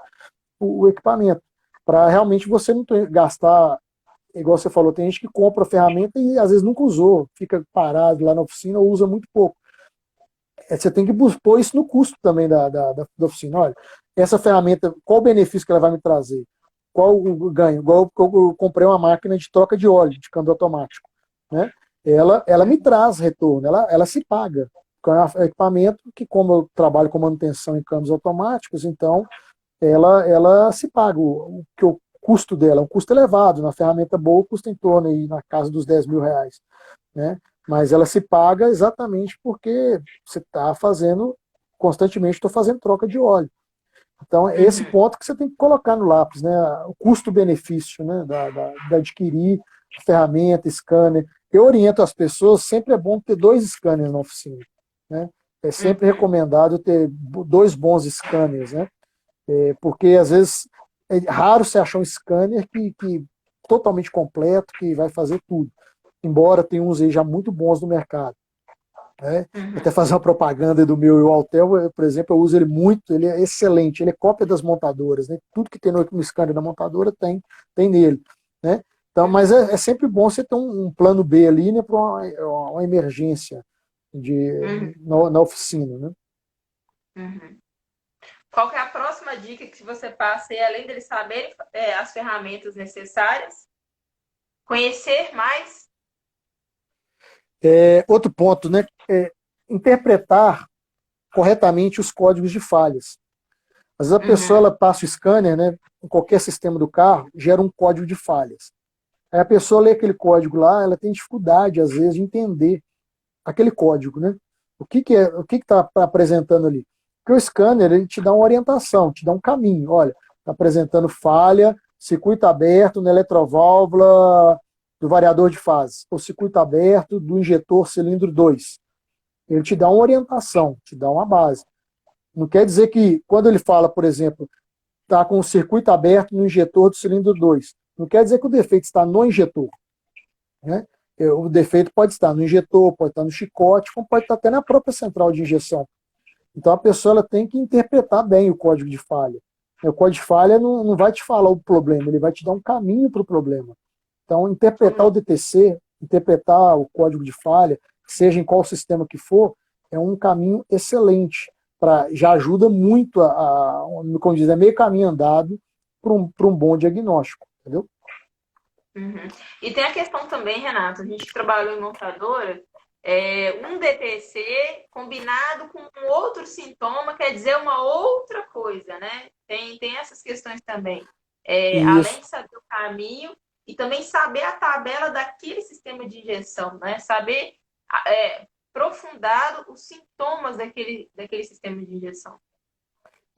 o equipamento, para realmente você não gastar, igual você falou, tem gente que compra a ferramenta e às vezes nunca usou, fica parado lá na oficina ou usa muito pouco. Você tem que pôr isso no custo também da oficina. Olha, essa ferramenta, qual o benefício que ela vai me trazer? Qual o ganho? Igual eu comprei uma máquina de troca de óleo, de câmbio automático, né? Ela me traz retorno, ela se paga. É um equipamento que, como eu trabalho com manutenção em câmbios automáticos, então ela se paga. O custo dela é um custo elevado. Na ferramenta boa, custa em torno aí, na casa dos R$ 10.000, né? Mas ela se paga exatamente porque você está fazendo, constantemente estou fazendo troca de óleo. Então, é esse ponto que você tem que colocar no lápis, né? O custo-benefício, né? Da adquirir ferramenta, scanner. Eu oriento as pessoas, sempre é bom ter 2 scanners na oficina, né? É sempre recomendado ter 2 bons scanners, né? Porque às vezes é raro você achar um scanner que totalmente completo, que vai fazer tudo. Embora tenha uns aí já muito bons no mercado, né? Até fazer uma propaganda do meu Altel, por exemplo, eu uso ele muito, ele é excelente, ele é cópia das montadoras, né? Tudo que tem no scanner da montadora tem nele, né? Então, mas é sempre bom você ter um plano B ali, né, para uma emergência na oficina, né? Qual que é a próxima dica que você passa aí, além deles saberem as ferramentas necessárias? Conhecer mais? Outro ponto, né? Interpretar corretamente os códigos de falhas. Às vezes a pessoa ela passa o scanner, né, em qualquer sistema do carro, gera um código de falhas. Aí a pessoa lê aquele código lá, ela tem dificuldade, às vezes, de entender aquele código, né? O que está apresentando ali? Porque o scanner ele te dá uma orientação, te dá um caminho. Olha, está apresentando falha, circuito aberto na eletroválvula do variador de fase, ou circuito aberto do injetor cilindro 2. Ele te dá uma orientação, te dá uma base. Não quer dizer que, quando ele fala, por exemplo, está com o circuito aberto no injetor do cilindro 2, não quer dizer que o defeito está no injetor, né? O defeito pode estar no injetor, pode estar no chicote, como pode estar até na própria central de injeção. Então a pessoa ela tem que interpretar bem o código de falha. O código de falha não vai te falar o problema, ele vai te dar um caminho para o problema. Então, interpretar o DTC, interpretar o código de falha, seja em qual sistema que for, é um caminho excelente. Já ajuda muito como diz, é meio caminho andado para um bom diagnóstico, entendeu? E tem a questão também, Renato, a gente trabalhou em montadora, um DTC combinado com um outro sintoma quer dizer uma outra coisa, né? Tem essas questões também. Além de saber o caminho, e também saber a tabela daquele sistema de injeção, né? Saber aprofundado os sintomas daquele sistema de injeção.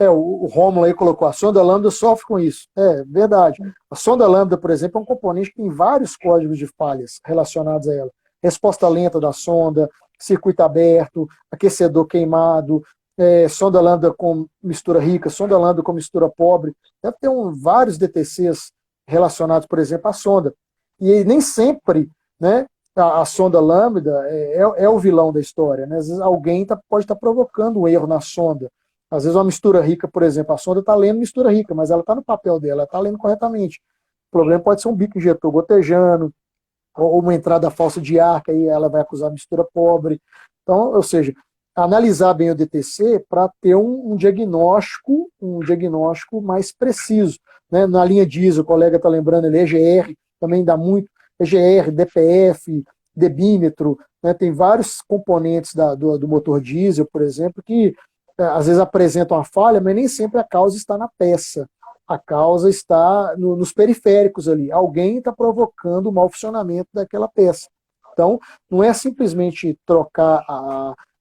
O Rômulo aí colocou, a sonda lambda sofre com isso. É verdade. A sonda lambda, por exemplo, é um componente que tem vários códigos de falhas relacionados a ela. Resposta lenta da sonda, circuito aberto, aquecedor queimado, sonda lambda com mistura rica, sonda lambda com mistura pobre. Deve ter vários DTCs relacionados, por exemplo, à sonda. E nem sempre, né, a sonda lambda é o vilão da história, né? Às vezes alguém pode estar provocando um erro na sonda. Às vezes uma mistura rica, por exemplo, a sonda está lendo mistura rica, mas ela está no papel dela, ela está lendo corretamente. O problema pode ser um bico injetor gotejando, ou uma entrada falsa de ar, que aí ela vai acusar mistura pobre. Então, ou seja, analisar bem o DTC para ter um diagnóstico mais preciso, né? Na linha diesel, o colega está lembrando, ele EGR, também dá muito, EGR, DPF, debímetro, né? Tem vários componentes do motor diesel, por exemplo, que às vezes apresentam a falha, mas nem sempre a causa está na peça. A causa está nos periféricos ali. Alguém está provocando o mau funcionamento daquela peça. Então, não é simplesmente trocar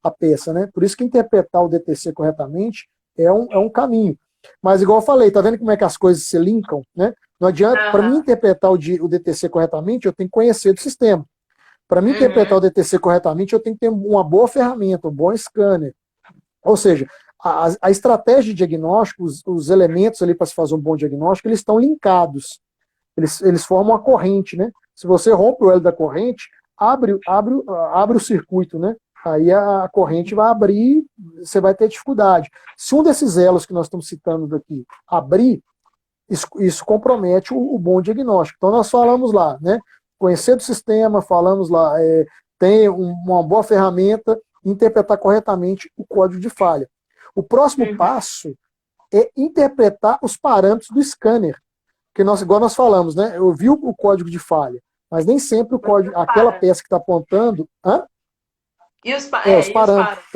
a peça, né? Por isso que interpretar o DTC corretamente é um caminho. Mas, igual eu falei, tá vendo como é que as coisas se linkam, né? Não adianta, para mim interpretar o DTC corretamente, eu tenho que conhecer do sistema. Para mim interpretar o DTC corretamente, eu tenho que ter uma boa ferramenta, um bom scanner. Ou seja, a estratégia de diagnóstico, os elementos ali para se fazer um bom diagnóstico, eles estão linkados. Eles formam uma corrente, né? Se você rompe o elo da corrente, abre o circuito, né? Aí a corrente vai abrir, você vai ter dificuldade. Se um desses elos que nós estamos citando daqui abrir, isso compromete o bom diagnóstico. Então nós falamos lá, né? Conhecer do sistema, falamos lá, tem uma boa ferramenta, interpretar corretamente o código de falha. O próximo passo é interpretar os parâmetros do scanner. Que igual nós falamos, né? Eu vi o código de falha, mas nem sempre o código, aquela peça que está apontando.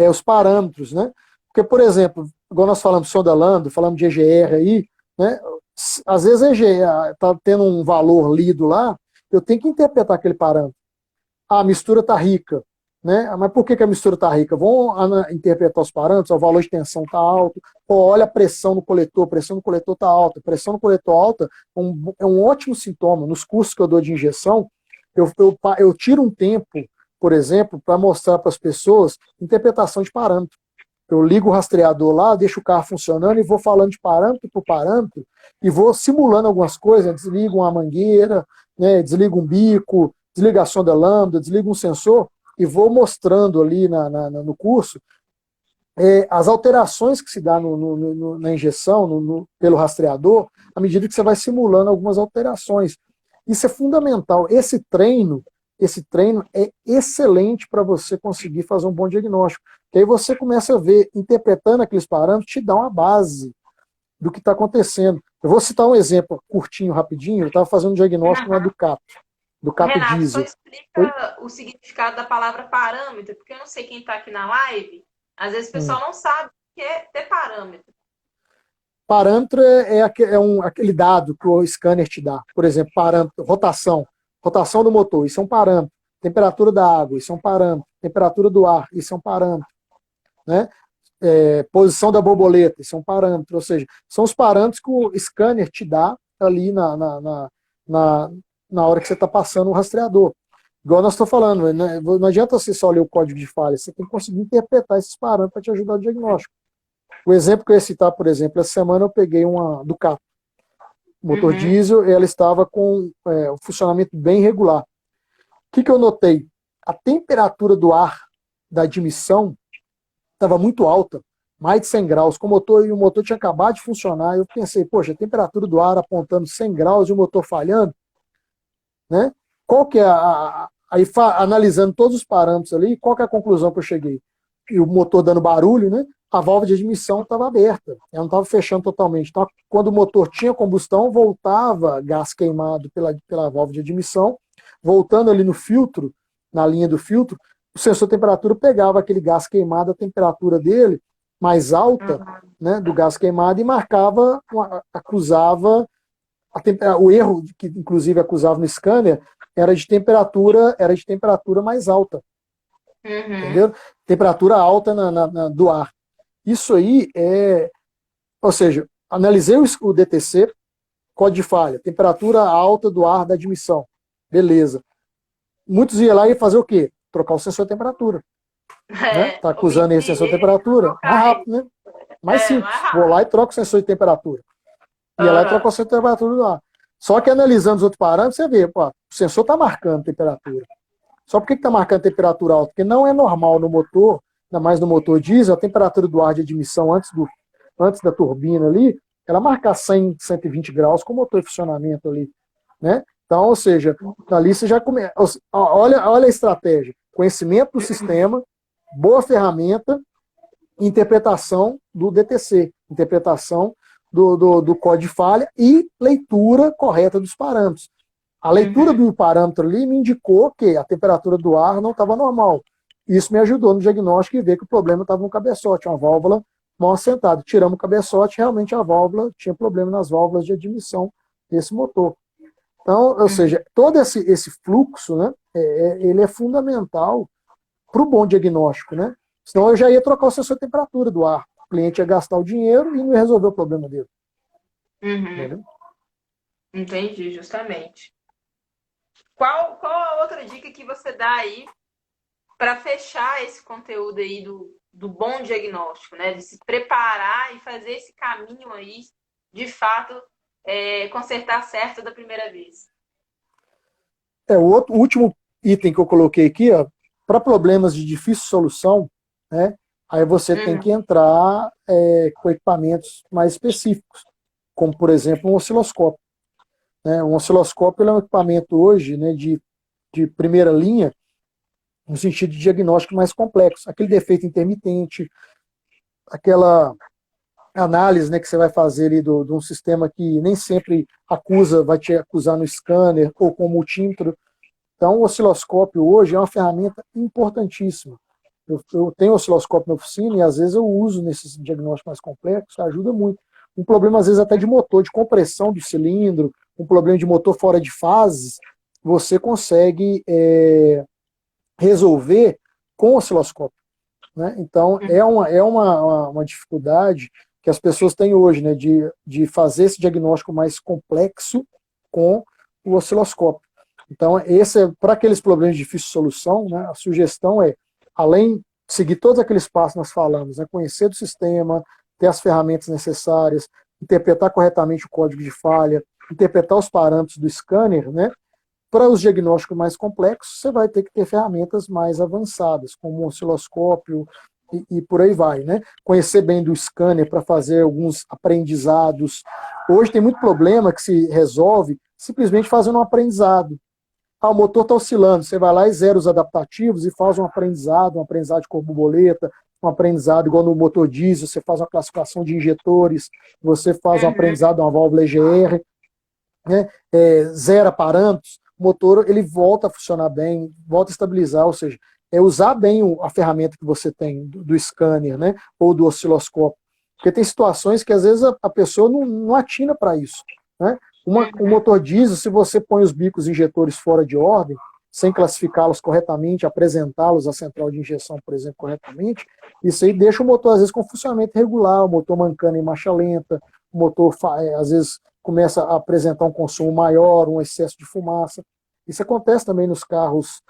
Os parâmetros, né? Porque, por exemplo, igual nós falamos de sonda lambda, falamos de EGR aí, né? Às vezes a EGR está tendo um valor lido lá, eu tenho que interpretar aquele parâmetro. A mistura está rica, né? Mas por que a mistura está rica? Vamos interpretar os parâmetros, o valor de tensão está alto, olha a pressão no coletor, a pressão no coletor está alta, a pressão no coletor alta é um ótimo sintoma. Nos cursos que eu dou de injeção, eu tiro um tempo, por exemplo, para mostrar para as pessoas interpretação de parâmetro. Eu ligo o rastreador lá, deixo o carro funcionando e vou falando de parâmetro por parâmetro e vou simulando algumas coisas, desligo uma mangueira, né, desligo um bico, desliga a sonda lambda, desliga um sensor e vou mostrando ali no curso as alterações que se dá na injeção, pelo rastreador, à medida que você vai simulando algumas alterações. Isso é fundamental. Esse treino é excelente para você conseguir fazer um bom diagnóstico. Que aí você começa a ver, interpretando aqueles parâmetros, te dá uma base do que está acontecendo. Eu vou citar um exemplo curtinho, rapidinho. Eu estava fazendo um diagnóstico na Ducato Renato, diesel. só explica o significado da palavra parâmetro, porque eu não sei quem está aqui na live, às vezes o pessoal não sabe o que é ter parâmetro. Parâmetro aquele dado que o scanner te dá. Por exemplo, parâmetro, rotação do motor, isso é um parâmetro. Temperatura da água, isso é um parâmetro. Temperatura do ar, isso é um parâmetro. Né? Posição da borboleta, isso é um parâmetro. Ou seja, são os parâmetros que o scanner te dá ali na hora que você está passando o rastreador. Igual nós estamos falando, né? Não adianta você só ler o código de falha, você tem que conseguir interpretar esses parâmetros para te ajudar no diagnóstico. O exemplo que eu ia citar, por exemplo, essa semana eu peguei uma Ducato, motor diesel, e ela estava com um funcionamento bem regular. O que eu notei? A temperatura do ar da admissão estava muito alta, mais de 100 graus, e o motor tinha acabado de funcionar. Eu pensei, poxa, a temperatura do ar apontando 100 graus e o motor falhando, né? Qual que é analisando todos os parâmetros ali, qual que é a conclusão que eu cheguei? E o motor dando barulho, né? A válvula de admissão estava aberta, ela não estava fechando totalmente. Então, quando o motor tinha combustão, voltava gás queimado pela válvula de admissão, voltando ali no filtro, na linha do filtro, o sensor de temperatura pegava aquele gás queimado, a temperatura dele mais alta, né, do gás queimado, e marcava, acusava, o erro que inclusive acusava no scanner era de temperatura mais alta. Entendeu? Temperatura alta do ar. Isso aí ou seja, analisei o DTC, código de falha, temperatura alta do ar da admissão. Beleza. Muitos iam lá e fazer o quê? Trocar o sensor de temperatura. Né? Tá acusando esse sensor de temperatura? Mais rápido, né? Mais simples. Vou lá e troco o sensor de temperatura. Ia lá e troco o sensor de temperatura do ar. Só que analisando os outros parâmetros, você vê, pô, o sensor está marcando temperatura. Só por que está marcando temperatura alta? Porque não é normal no motor, ainda mais no motor diesel, a temperatura do ar de admissão antes da turbina ali, ela marcar 100, 120 graus com o motor em funcionamento ali. Né? Então, ou seja, ali você já começa. Olha a estratégia. Conhecimento do sistema, boa ferramenta, interpretação do DTC, interpretação do código de falha e leitura correta dos parâmetros. A leitura do parâmetro ali me indicou que a temperatura do ar não estava normal. Isso me ajudou no diagnóstico e ver que o problema estava no cabeçote, uma válvula mal assentada. Tiramos o cabeçote, realmente a válvula tinha problema nas válvulas de admissão desse motor. Então, ou seja, todo esse fluxo, né, ele é fundamental para o bom diagnóstico, né? Senão eu já ia trocar o sensor de temperatura do ar. O cliente ia gastar o dinheiro e não ia resolver o problema dele. Entendi, justamente. Qual a outra dica que você dá aí para fechar esse conteúdo aí do do bom diagnóstico, né? De se preparar e fazer esse caminho aí, de fato, consertar certo da primeira vez. O último item que eu coloquei aqui, para problemas de difícil solução, né, aí você tem que entrar com equipamentos mais específicos, como, por exemplo, um osciloscópio. Né? Um osciloscópio é um equipamento hoje, né, de primeira linha, no sentido de diagnóstico mais complexo. Aquele defeito intermitente, aquela análise, né, que você vai fazer ali de um sistema que nem sempre vai te acusar no scanner ou com multímetro. Então, o osciloscópio hoje é uma ferramenta importantíssima. Eu tenho osciloscópio na oficina e às vezes eu uso nesses diagnósticos mais complexos, ajuda muito. Um problema às vezes até de motor, de compressão do cilindro, um problema de motor fora de fases, você consegue resolver com o osciloscópio. Né? Então, é uma dificuldade que as pessoas têm hoje, né, de fazer esse diagnóstico mais complexo com o osciloscópio. Então, para aqueles problemas de difícil solução, né, a sugestão além de seguir todos aqueles passos que nós falamos, né, conhecer do sistema, ter as ferramentas necessárias, interpretar corretamente o código de falha, interpretar os parâmetros do scanner, né, para os diagnósticos mais complexos, você vai ter que ter ferramentas mais avançadas, como o osciloscópio e por aí vai. Né? Conhecer bem do scanner para fazer alguns aprendizados. Hoje tem muito problema que se resolve simplesmente fazendo um aprendizado. O motor está oscilando, você vai lá e zera os adaptativos e faz um aprendizado de cor borboleta, um aprendizado igual no motor diesel, você faz uma classificação de injetores, você faz um aprendizado de uma válvula EGR, né? Zera parâmetros, o motor ele volta a funcionar bem, volta a estabilizar, ou seja, usar bem a ferramenta que você tem do scanner, né? Ou do osciloscópio. Porque tem situações que às vezes a pessoa não atina para isso. Né? Um motor diesel, se você põe os bicos injetores fora de ordem, sem classificá-los corretamente, apresentá-los à central de injeção, por exemplo, corretamente, isso aí deixa o motor, às vezes, com funcionamento irregular, o motor mancando em marcha lenta, o motor, às vezes, começa a apresentar um consumo maior, um excesso de fumaça. Isso acontece também nos carros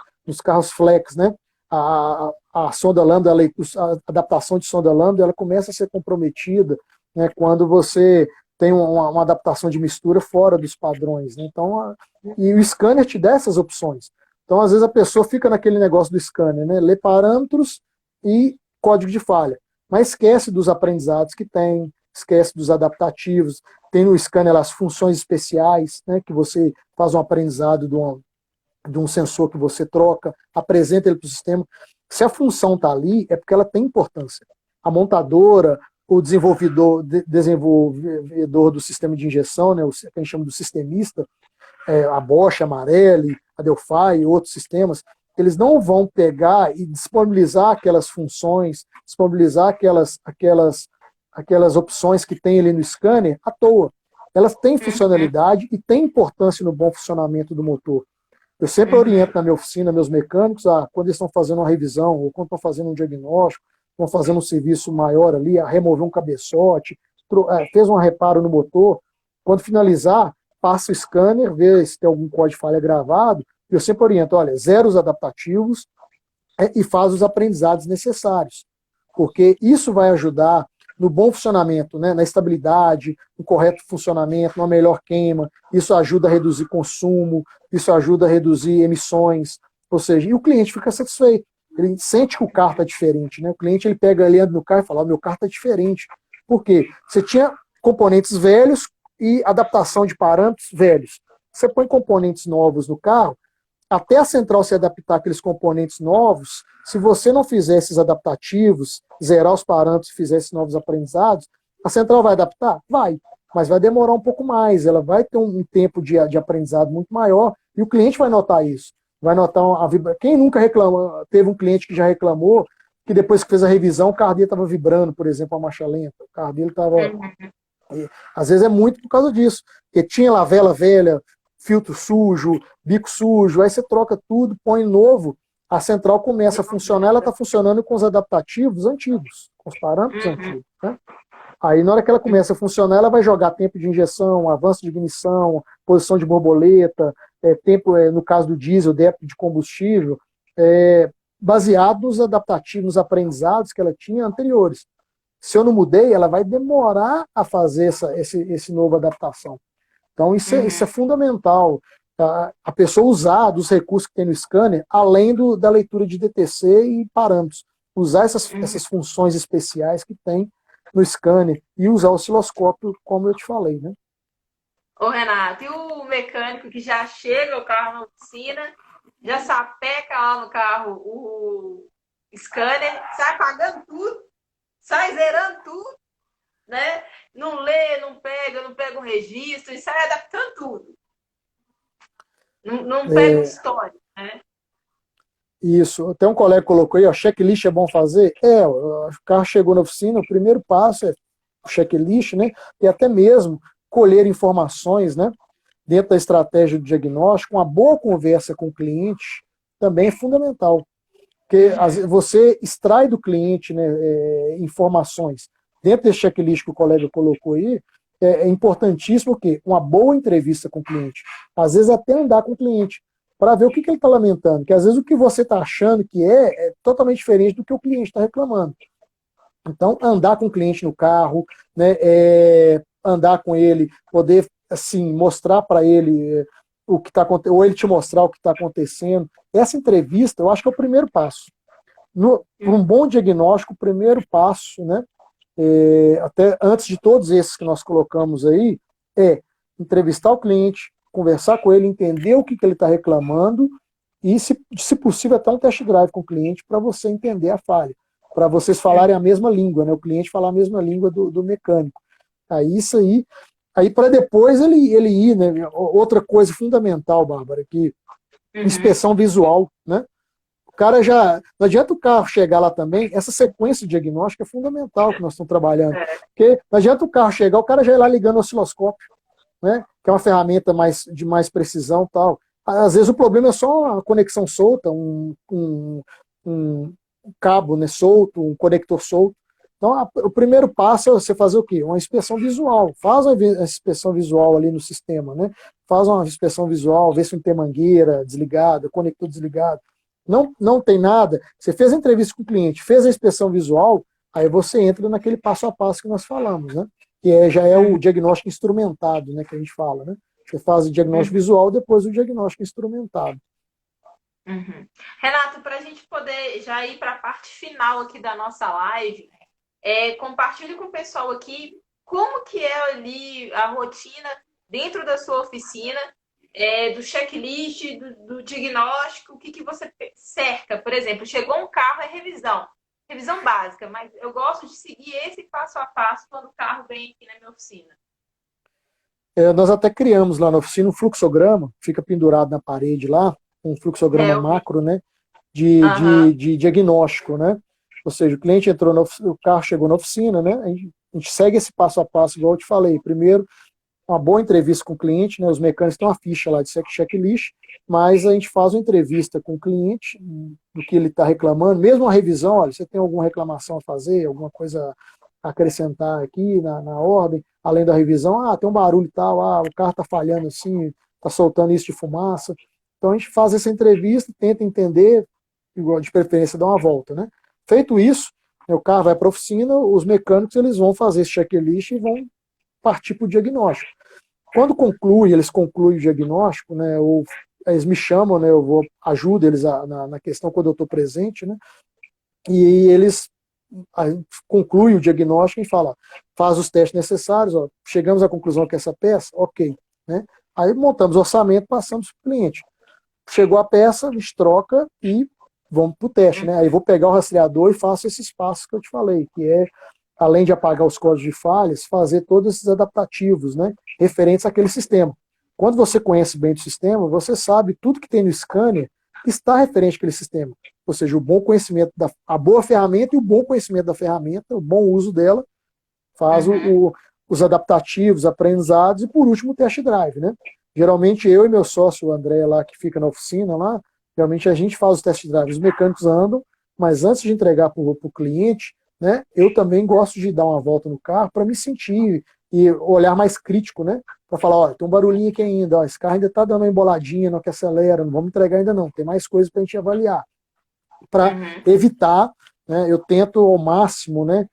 flex, né? A sonda lambda, a adaptação de sonda lambda, ela começa a ser comprometida, né, quando você tem uma adaptação de mistura fora dos padrões. Né? Então, e o scanner te dá essas opções. Então, às vezes, a pessoa fica naquele negócio do scanner, né? Lê parâmetros e código de falha, mas esquece dos aprendizados que tem, esquece dos adaptativos. Tem no scanner as funções especiais, né? Que você faz um aprendizado de um sensor que você troca, apresenta ele para o sistema. Se a função está ali, é porque ela tem importância. A montadora, o desenvolvedor do sistema de injeção, né, que a gente chama do sistemista, a Bosch, a Marelli, a Delphi e outros sistemas, eles não vão pegar e disponibilizar aquelas funções, disponibilizar aquelas opções que tem ali no scanner à toa. Elas têm funcionalidade e têm importância no bom funcionamento do motor. Eu sempre oriento na minha oficina, meus mecânicos, quando eles estão fazendo uma revisão, ou quando estão fazendo um diagnóstico, estão fazendo um serviço maior ali, a remover um cabeçote, fez um reparo no motor, quando finalizar, passa o scanner, vê se tem algum código de falha gravado, e eu sempre oriento, olha, zera os adaptativos e faz os aprendizados necessários, porque isso vai ajudar no bom funcionamento, né, na estabilidade, no correto funcionamento, numa melhor queima, isso ajuda a reduzir consumo, isso ajuda a reduzir emissões, ou seja, e o cliente fica satisfeito, ele sente que o carro está diferente, né? O cliente ele pega ali no carro e fala, meu carro está diferente, por quê? Você tinha componentes velhos e adaptação de parâmetros velhos, você põe componentes novos no carro, até a central se adaptar àqueles componentes novos, se você não fizer esses adaptativos, zerar os parâmetros e fizer esses novos aprendizados, a central vai adaptar? Vai, mas vai demorar um pouco mais, ela vai ter um tempo de aprendizado muito maior, e o cliente vai notar isso. Vai notar Quem nunca reclamou, teve um cliente que já reclamou, que depois que fez a revisão, o carro dele estava vibrando, por exemplo, a marcha lenta, o carro dele estava... Às vezes é muito por causa disso, porque tinha lavela velha, filtro sujo, bico sujo, aí você troca tudo, põe novo, a central começa a funcionar, ela está funcionando com os adaptativos antigos, com os parâmetros antigos. Né? Aí na hora que ela começa a funcionar, ela vai jogar tempo de injeção, avanço de ignição, posição de borboleta, tempo, no caso do diesel, débito de combustível, baseado nos adaptativos, nos aprendizados que ela tinha anteriores. Se eu não mudei, ela vai demorar a fazer esse novo adaptação. Então, isso é fundamental. A pessoa usar dos recursos que tem no scanner, além da leitura de DTC e parâmetros. Usar essas funções especiais que tem no scanner e usar o osciloscópio, como eu te falei, né? Ô, Renato, e o mecânico que já chega o carro na oficina, já sapeca lá no carro o scanner, sai apagando tudo, sai zerando tudo, né? Não lê, não pega um registro e sai adaptando tudo. Não pega um histórico, né? Isso. Até um colega colocou aí, ó, checklist é bom fazer? O carro chegou na oficina, o primeiro passo é o checklist, né? E até mesmo colher informações, né? Dentro da estratégia do diagnóstico, uma boa conversa com o cliente também é fundamental. Porque você extrai do cliente, né, informações. Dentro desse checklist que o colega colocou aí, é importantíssimo o quê? Uma boa entrevista com o cliente. Às vezes até andar com o cliente, para ver o que ele está lamentando. Porque às vezes o que você está achando que é totalmente diferente do que o cliente está reclamando. Então, andar com o cliente no carro, né, andar com ele, poder assim, mostrar para ele o que está acontecendo, ou ele te mostrar o que está acontecendo. Essa entrevista, eu acho que é o primeiro passo. Para um bom diagnóstico, o primeiro passo, né, até antes de todos esses que nós colocamos aí, é entrevistar o cliente, conversar com ele, entender o que ele está reclamando e, se possível, até um test drive com o cliente para você entender a falha, para vocês falarem a mesma língua, né, o cliente falar a mesma língua do mecânico. Aí isso aí para depois ele ir, né, outra coisa fundamental, Bárbara, que inspeção visual, né? O cara já. Não adianta o carro chegar lá também, essa sequência diagnóstica é fundamental que nós estamos trabalhando. Porque não adianta o carro chegar, o cara já ir lá ligando o osciloscópio, né? Que é uma ferramenta de mais precisão e tal. Às vezes o problema é só a conexão solta, um cabo, né, solto, um conector solto. Então, o primeiro passo é você fazer o quê? Uma inspeção visual. Faz uma inspeção visual ali no sistema, né? Faz uma inspeção visual, vê se não tem mangueira desligada, conector desligado. Não tem nada. Você fez a entrevista com o cliente, fez a inspeção visual, aí você entra naquele passo a passo que nós falamos, né? Que já é o diagnóstico instrumentado, né? Que a gente fala, né? Você faz o diagnóstico visual, depois o diagnóstico instrumentado. Renato, para a gente poder já ir para a parte final aqui da nossa live, compartilhe com o pessoal aqui como que é ali a rotina dentro da sua oficina, do checklist, do diagnóstico, o que você cerca. Por exemplo, chegou um carro, revisão básica, mas eu gosto de seguir esse passo a passo quando o carro vem aqui na minha oficina. Nós até criamos lá na oficina um fluxograma, fica pendurado na parede lá, um fluxograma macro, né, de diagnóstico, né? Ou seja, o cliente entrou, o carro chegou na oficina, né? A gente segue esse passo a passo, igual eu te falei. Primeiro, uma boa entrevista com o cliente, né? Os mecânicos têm uma ficha lá de checklist, mas a gente faz uma entrevista com o cliente do que ele está reclamando, mesmo uma revisão, olha, você tem alguma reclamação a fazer, alguma coisa a acrescentar aqui na ordem, além da revisão, tem um barulho e tal, o carro está falhando assim, está soltando isso de fumaça. Então a gente faz essa entrevista, tenta entender, igual de preferência dar uma volta, né? Feito isso, o carro vai para a oficina, os mecânicos eles vão fazer esse checklist e vão partir para o diagnóstico. Quando eles concluem o diagnóstico, né, ou eles me chamam, né, eu ajudo eles na questão quando eu estou presente, né, e eles concluem o diagnóstico e falam, faz os testes necessários, chegamos à conclusão que essa peça, ok. Né, aí montamos o orçamento, passamos para o cliente. Chegou a peça, a gente troca e vamos para o teste, né? Aí vou pegar o rastreador e faço esses passos que eu te falei, que é, além de apagar os códigos de falhas, fazer todos esses adaptativos, né? Referentes àquele sistema. Quando você conhece bem o sistema, você sabe tudo que tem no scanner está referente àquele sistema. Ou seja, o bom conhecimento, a boa ferramenta e o bom conhecimento da ferramenta, o bom uso dela, faz os adaptativos, aprendizados e, por último, o test drive, né? Geralmente eu e meu sócio, o André, lá, que fica na oficina, lá, geralmente a gente faz os test drives, os mecânicos andam, mas antes de entregar para o cliente, né, eu também gosto de dar uma volta no carro para me sentir e olhar mais crítico, né? Para falar, tem um barulhinho aqui ainda, esse carro ainda está dando uma emboladinha, não que acelera, não vamos entregar ainda não, tem mais coisas para a gente avaliar. para Uhum. evitar, né, eu tento ao máximo, né,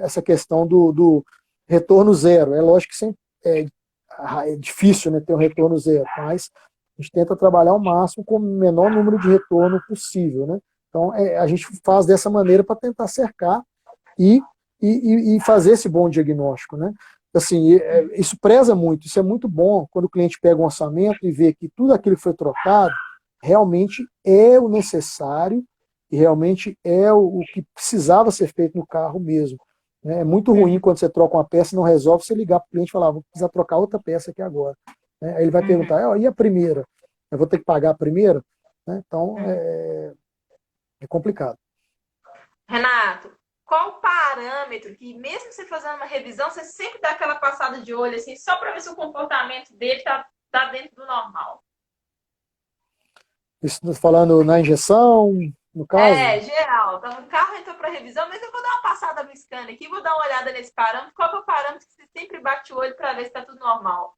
essa questão do retorno zero. É lógico que sempre é difícil, né, ter um retorno zero, mas a gente tenta trabalhar ao máximo com o menor número de retorno possível, né? Então, a gente faz dessa maneira para tentar cercar e, e fazer esse bom diagnóstico, né? Assim, isso preza muito, isso é muito bom quando o cliente pega um orçamento e vê que tudo aquilo que foi trocado realmente é o necessário e realmente é o que precisava ser feito no carro mesmo. Né? É muito ruim Uhum. quando você troca uma peça e não resolve, você ligar para o cliente e falar, vou precisar trocar outra peça aqui agora. Né? Aí ele vai Uhum. perguntar, e a primeira? Eu vou ter que pagar a primeira? Né? Então, Uhum. é complicado. Renato, qual o parâmetro que, mesmo você fazendo uma revisão, você sempre dá aquela passada de olho, assim, só para ver se o comportamento dele tá dentro do normal? Isso falando na injeção, no caso, É, geral. Então, o carro entrou para revisão, mas eu vou dar uma passada no scanner aqui, vou dar uma olhada nesse parâmetro. Qual que é o parâmetro que você sempre bate o olho para ver se está tudo normal?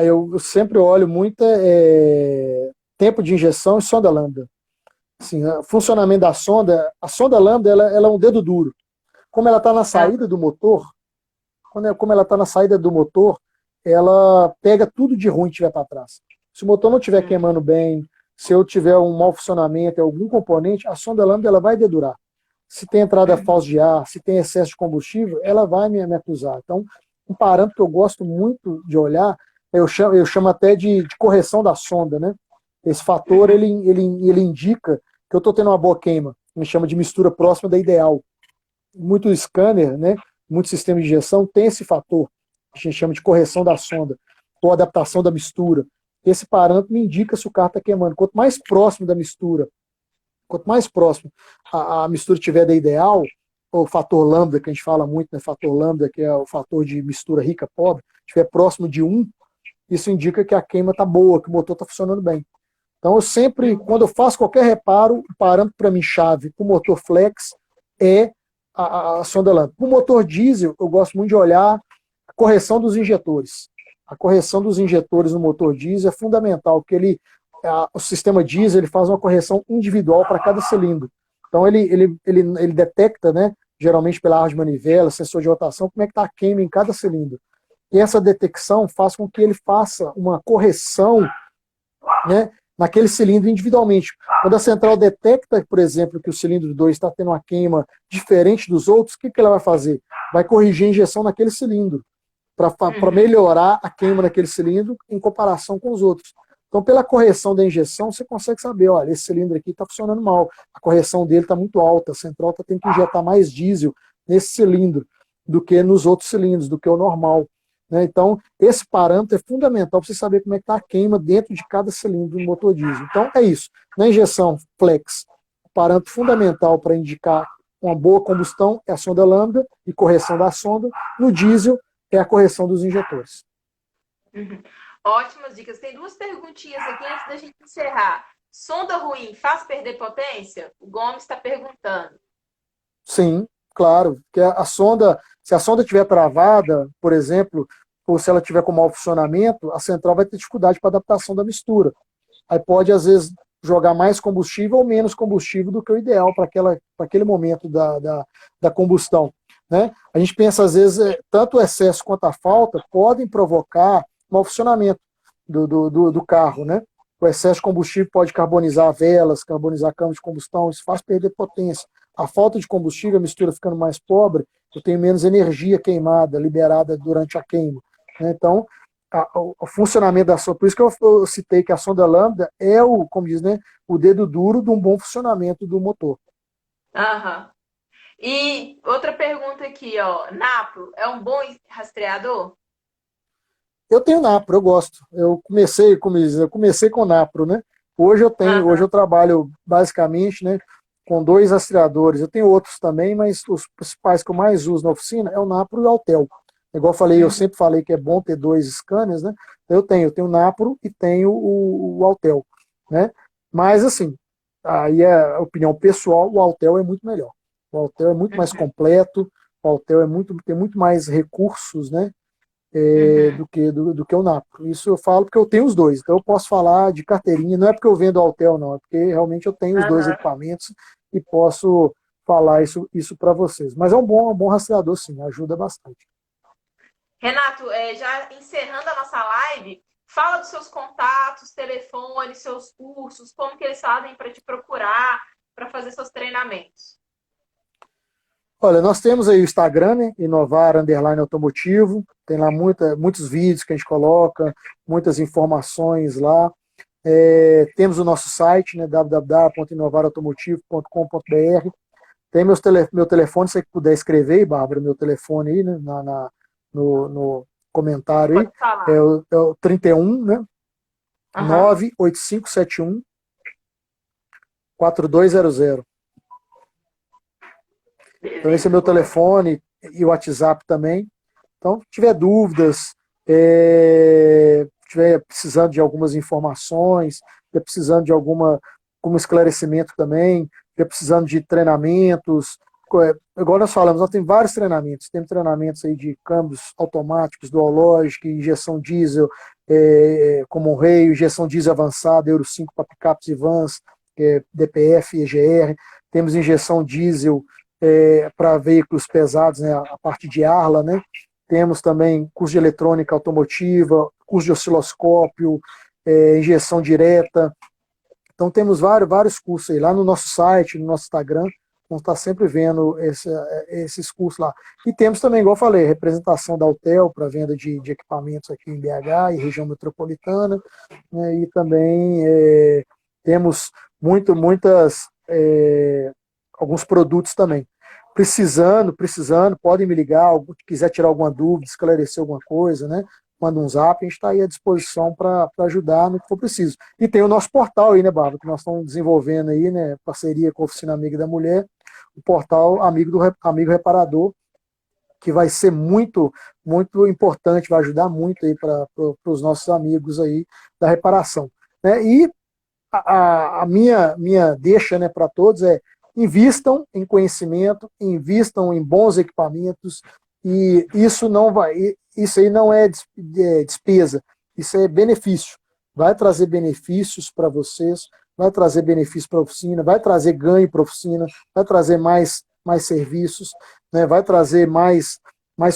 eu sempre olho muito tempo de injeção e sonda lambda. Assim, o funcionamento da sonda, a sonda lambda ela é um dedo duro. Como ela está na Ah, saída do motor, como ela está na saída do motor, ela pega tudo de ruim que tiver para trás. Se o motor não estiver hum, queimando bem, se eu tiver um mau funcionamento em algum componente, a sonda lambda ela vai dedurar. Se tem entrada hum, falsa de ar, se tem excesso de combustível, ela vai me acusar. Então, um parâmetro que eu gosto muito de olhar, eu chamo até de correção da sonda, né? Esse fator, uhum, ele indica que eu estou tendo uma boa queima. Me chama de mistura próxima da ideal. Muito scanner, né? Muito sistema de injeção tem esse fator, que a gente chama de correção da sonda, ou adaptação da mistura. Esse parâmetro me indica se o carro está queimando. Quanto mais próximo da mistura, quanto mais próximo a mistura estiver da ideal, o fator lambda, que a gente fala muito, né? Fator lambda, que é o fator de mistura rica-pobre, estiver próximo de 1, isso indica que a queima está boa, que o motor está funcionando bem. Então, eu sempre, uhum, quando eu faço qualquer reparo, o parâmetro para mim chave para o motor flex é a sonda lambda. Para o motor diesel, eu gosto muito de olhar a correção dos injetores. A correção dos injetores no motor diesel é fundamental, porque o sistema diesel ele faz uma correção individual para cada cilindro. Então, ele detecta, né, geralmente pela árvore de manivela, sensor de rotação, como é que está a queima em cada cilindro. E essa detecção faz com que ele faça uma correção, né, naquele cilindro individualmente. Quando a central detecta, por exemplo, que o cilindro 2 está tendo uma queima diferente dos outros, o que ela vai fazer? Vai corrigir a injeção naquele cilindro, para uhum. melhorar a queima naquele cilindro em comparação com os outros. Então, pela correção da injeção, você consegue saber, olha, esse cilindro aqui está funcionando mal, a correção dele está muito alta, a central está tendo que injetar mais diesel nesse cilindro do que nos outros cilindros, do que o normal. Né? Então, esse parâmetro é fundamental para você saber como é que está a queima dentro de cada cilindro do motor diesel. Então, é isso. Na injeção flex, o parâmetro fundamental para indicar uma boa combustão é a sonda lambda e correção da sonda. No diesel, é a correção dos injetores. Uhum. Ótimas dicas. Tem duas perguntinhas aqui antes da gente encerrar. Sonda ruim faz perder potência? O Gomes está perguntando. Sim, claro. Que a sonda, se a sonda estiver travada, por exemplo, ou se ela tiver com mau funcionamento, a central vai ter dificuldade para adaptação da mistura. Aí pode, às vezes, jogar mais combustível ou menos combustível do que o ideal para aquele momento da combustão. Né? A gente pensa, às vezes, tanto o excesso quanto a falta podem provocar mau funcionamento do carro. Né? O excesso de combustível pode carbonizar velas, carbonizar câmara de combustão, isso faz perder potência. A falta de combustível, a mistura ficando mais pobre, eu tenho menos energia queimada, liberada durante a queima. Né? Então, o funcionamento da sonda, por isso que eu citei que a sonda lambda é como diz, né, o dedo duro de um bom funcionamento do motor. Aham. E outra pergunta aqui, ó. Napro é um bom rastreador? Eu tenho Napro, eu gosto. Eu comecei com Napro, né? Hoje eu Aham. trabalho basicamente, né, com dois rastreadores. Eu tenho outros também, mas os principais que eu mais uso na oficina é o Napro e o Altel. Igual eu falei, eu Uhum. sempre falei que é bom ter dois scanners, né? Eu tenho o Napro e tenho o Altel, né? Mas assim, aí é a opinião pessoal, o Altel é muito melhor. O Altel é muito mais Uhum. completo, o Altel tem muito mais recursos, né? Uhum. do que o Napro. Isso eu falo porque eu tenho os dois, então eu posso falar de carteirinha, não é porque eu vendo Autel, não, é porque realmente eu tenho os dois Aham. equipamentos e posso falar isso para vocês. Mas é um bom rastreador, sim, ajuda bastante. Renato, já encerrando a nossa live, fala dos seus contatos, telefones, seus cursos, como que eles fazem para te procurar, para fazer seus treinamentos. Olha, nós temos aí o Instagram, né? Inovar Underline Automotivo. Tem lá muitos vídeos que a gente coloca, muitas informações lá. Temos o nosso site, né? www.inovarautomotivo.com.br. Tem meu telefone, se você puder escrever aí, Bárbara, meu telefone aí, né? No comentário aí. Pode falar. É o 31, né? Aham. 98571 4200. Então, esse é Beleza, meu vou anotar. telefone e o WhatsApp também. Então, se tiver dúvidas, estiver precisando de algumas informações, estiver precisando de algum esclarecimento também, estiver precisando de treinamentos, igual nós falamos, nós temos vários treinamentos. Temos treinamentos aí de câmbios automáticos, dual logic, injeção diesel, como um rail, injeção diesel avançada, Euro 5 para picapes e vans, DPF e EGR. Temos injeção diesel para veículos pesados, né, a parte de Arla, né? Temos também curso de eletrônica automotiva, curso de osciloscópio, injeção direta. Então temos vários cursos aí lá no nosso site, no nosso Instagram. Vamos estar sempre vendo esses cursos lá. E temos também, igual eu falei, representação da Autel para venda de equipamentos aqui em BH e região metropolitana. Né, e também temos muitas alguns produtos também. Precisando, podem me ligar, quiser tirar alguma dúvida, esclarecer alguma coisa, né? Manda um zap, a gente está aí à disposição para ajudar no que for preciso. E tem o nosso portal aí, né, Bárbara, que nós estamos desenvolvendo aí, né, parceria com a Oficina Amiga da Mulher, o portal Amigo Reparador, que vai ser muito importante, vai ajudar muito aí para os nossos amigos aí da reparação. Né? E a minha deixa, né, para todos é: invistam em conhecimento, invistam em bons equipamentos, e isso aí não é despesa, isso é benefício. Vai trazer benefícios para vocês, vai trazer benefício para a oficina, vai trazer ganho para a oficina, vai trazer mais serviços, né, vai trazer mais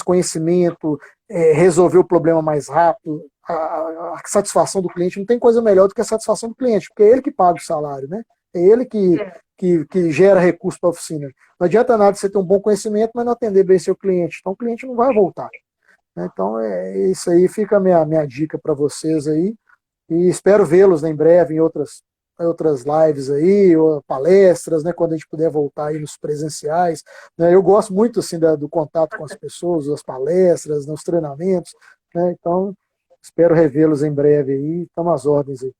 conhecimento, resolver o problema mais rápido, a satisfação do cliente. Não tem coisa melhor do que a satisfação do cliente, porque é ele que paga o salário, né? É ele É. que gera recurso para a oficina. Não adianta nada você ter um bom conhecimento, mas não atender bem seu cliente. Então o cliente não vai voltar. Né? Então é isso aí, fica a minha dica para vocês aí. E espero vê-los, né, em breve em outras lives aí, ou palestras, né, quando a gente puder voltar aí nos presenciais. Né? Eu gosto muito assim do contato com as pessoas, das palestras, nos treinamentos, né? Então espero revê-los em breve aí. Estamos às ordens aí.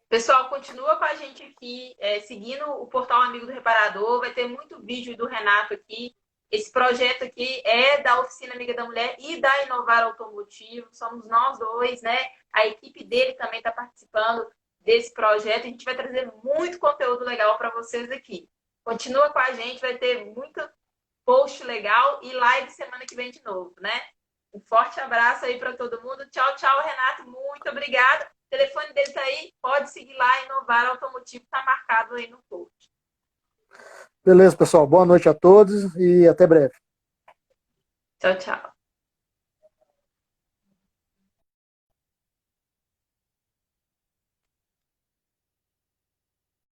Pessoal, continua com a gente aqui, seguindo o portal Amigo do Reparador. Vai ter muito vídeo do Renato aqui. Esse projeto aqui é da Oficina Amiga da Mulher e da Inovar Automotivo. Somos nós dois, né? A equipe dele também está participando desse projeto. A gente vai trazer muito conteúdo legal para vocês aqui. Continua com a gente, vai ter muito post legal e live semana que vem de novo, né? Um forte abraço aí para todo mundo. Tchau, tchau, Renato. Muito obrigada. O telefone dele tá aí. Pode seguir lá, Inovar Automotivo. Tá marcado aí no post. Beleza, pessoal. Boa noite a todos e até breve. Tchau, tchau.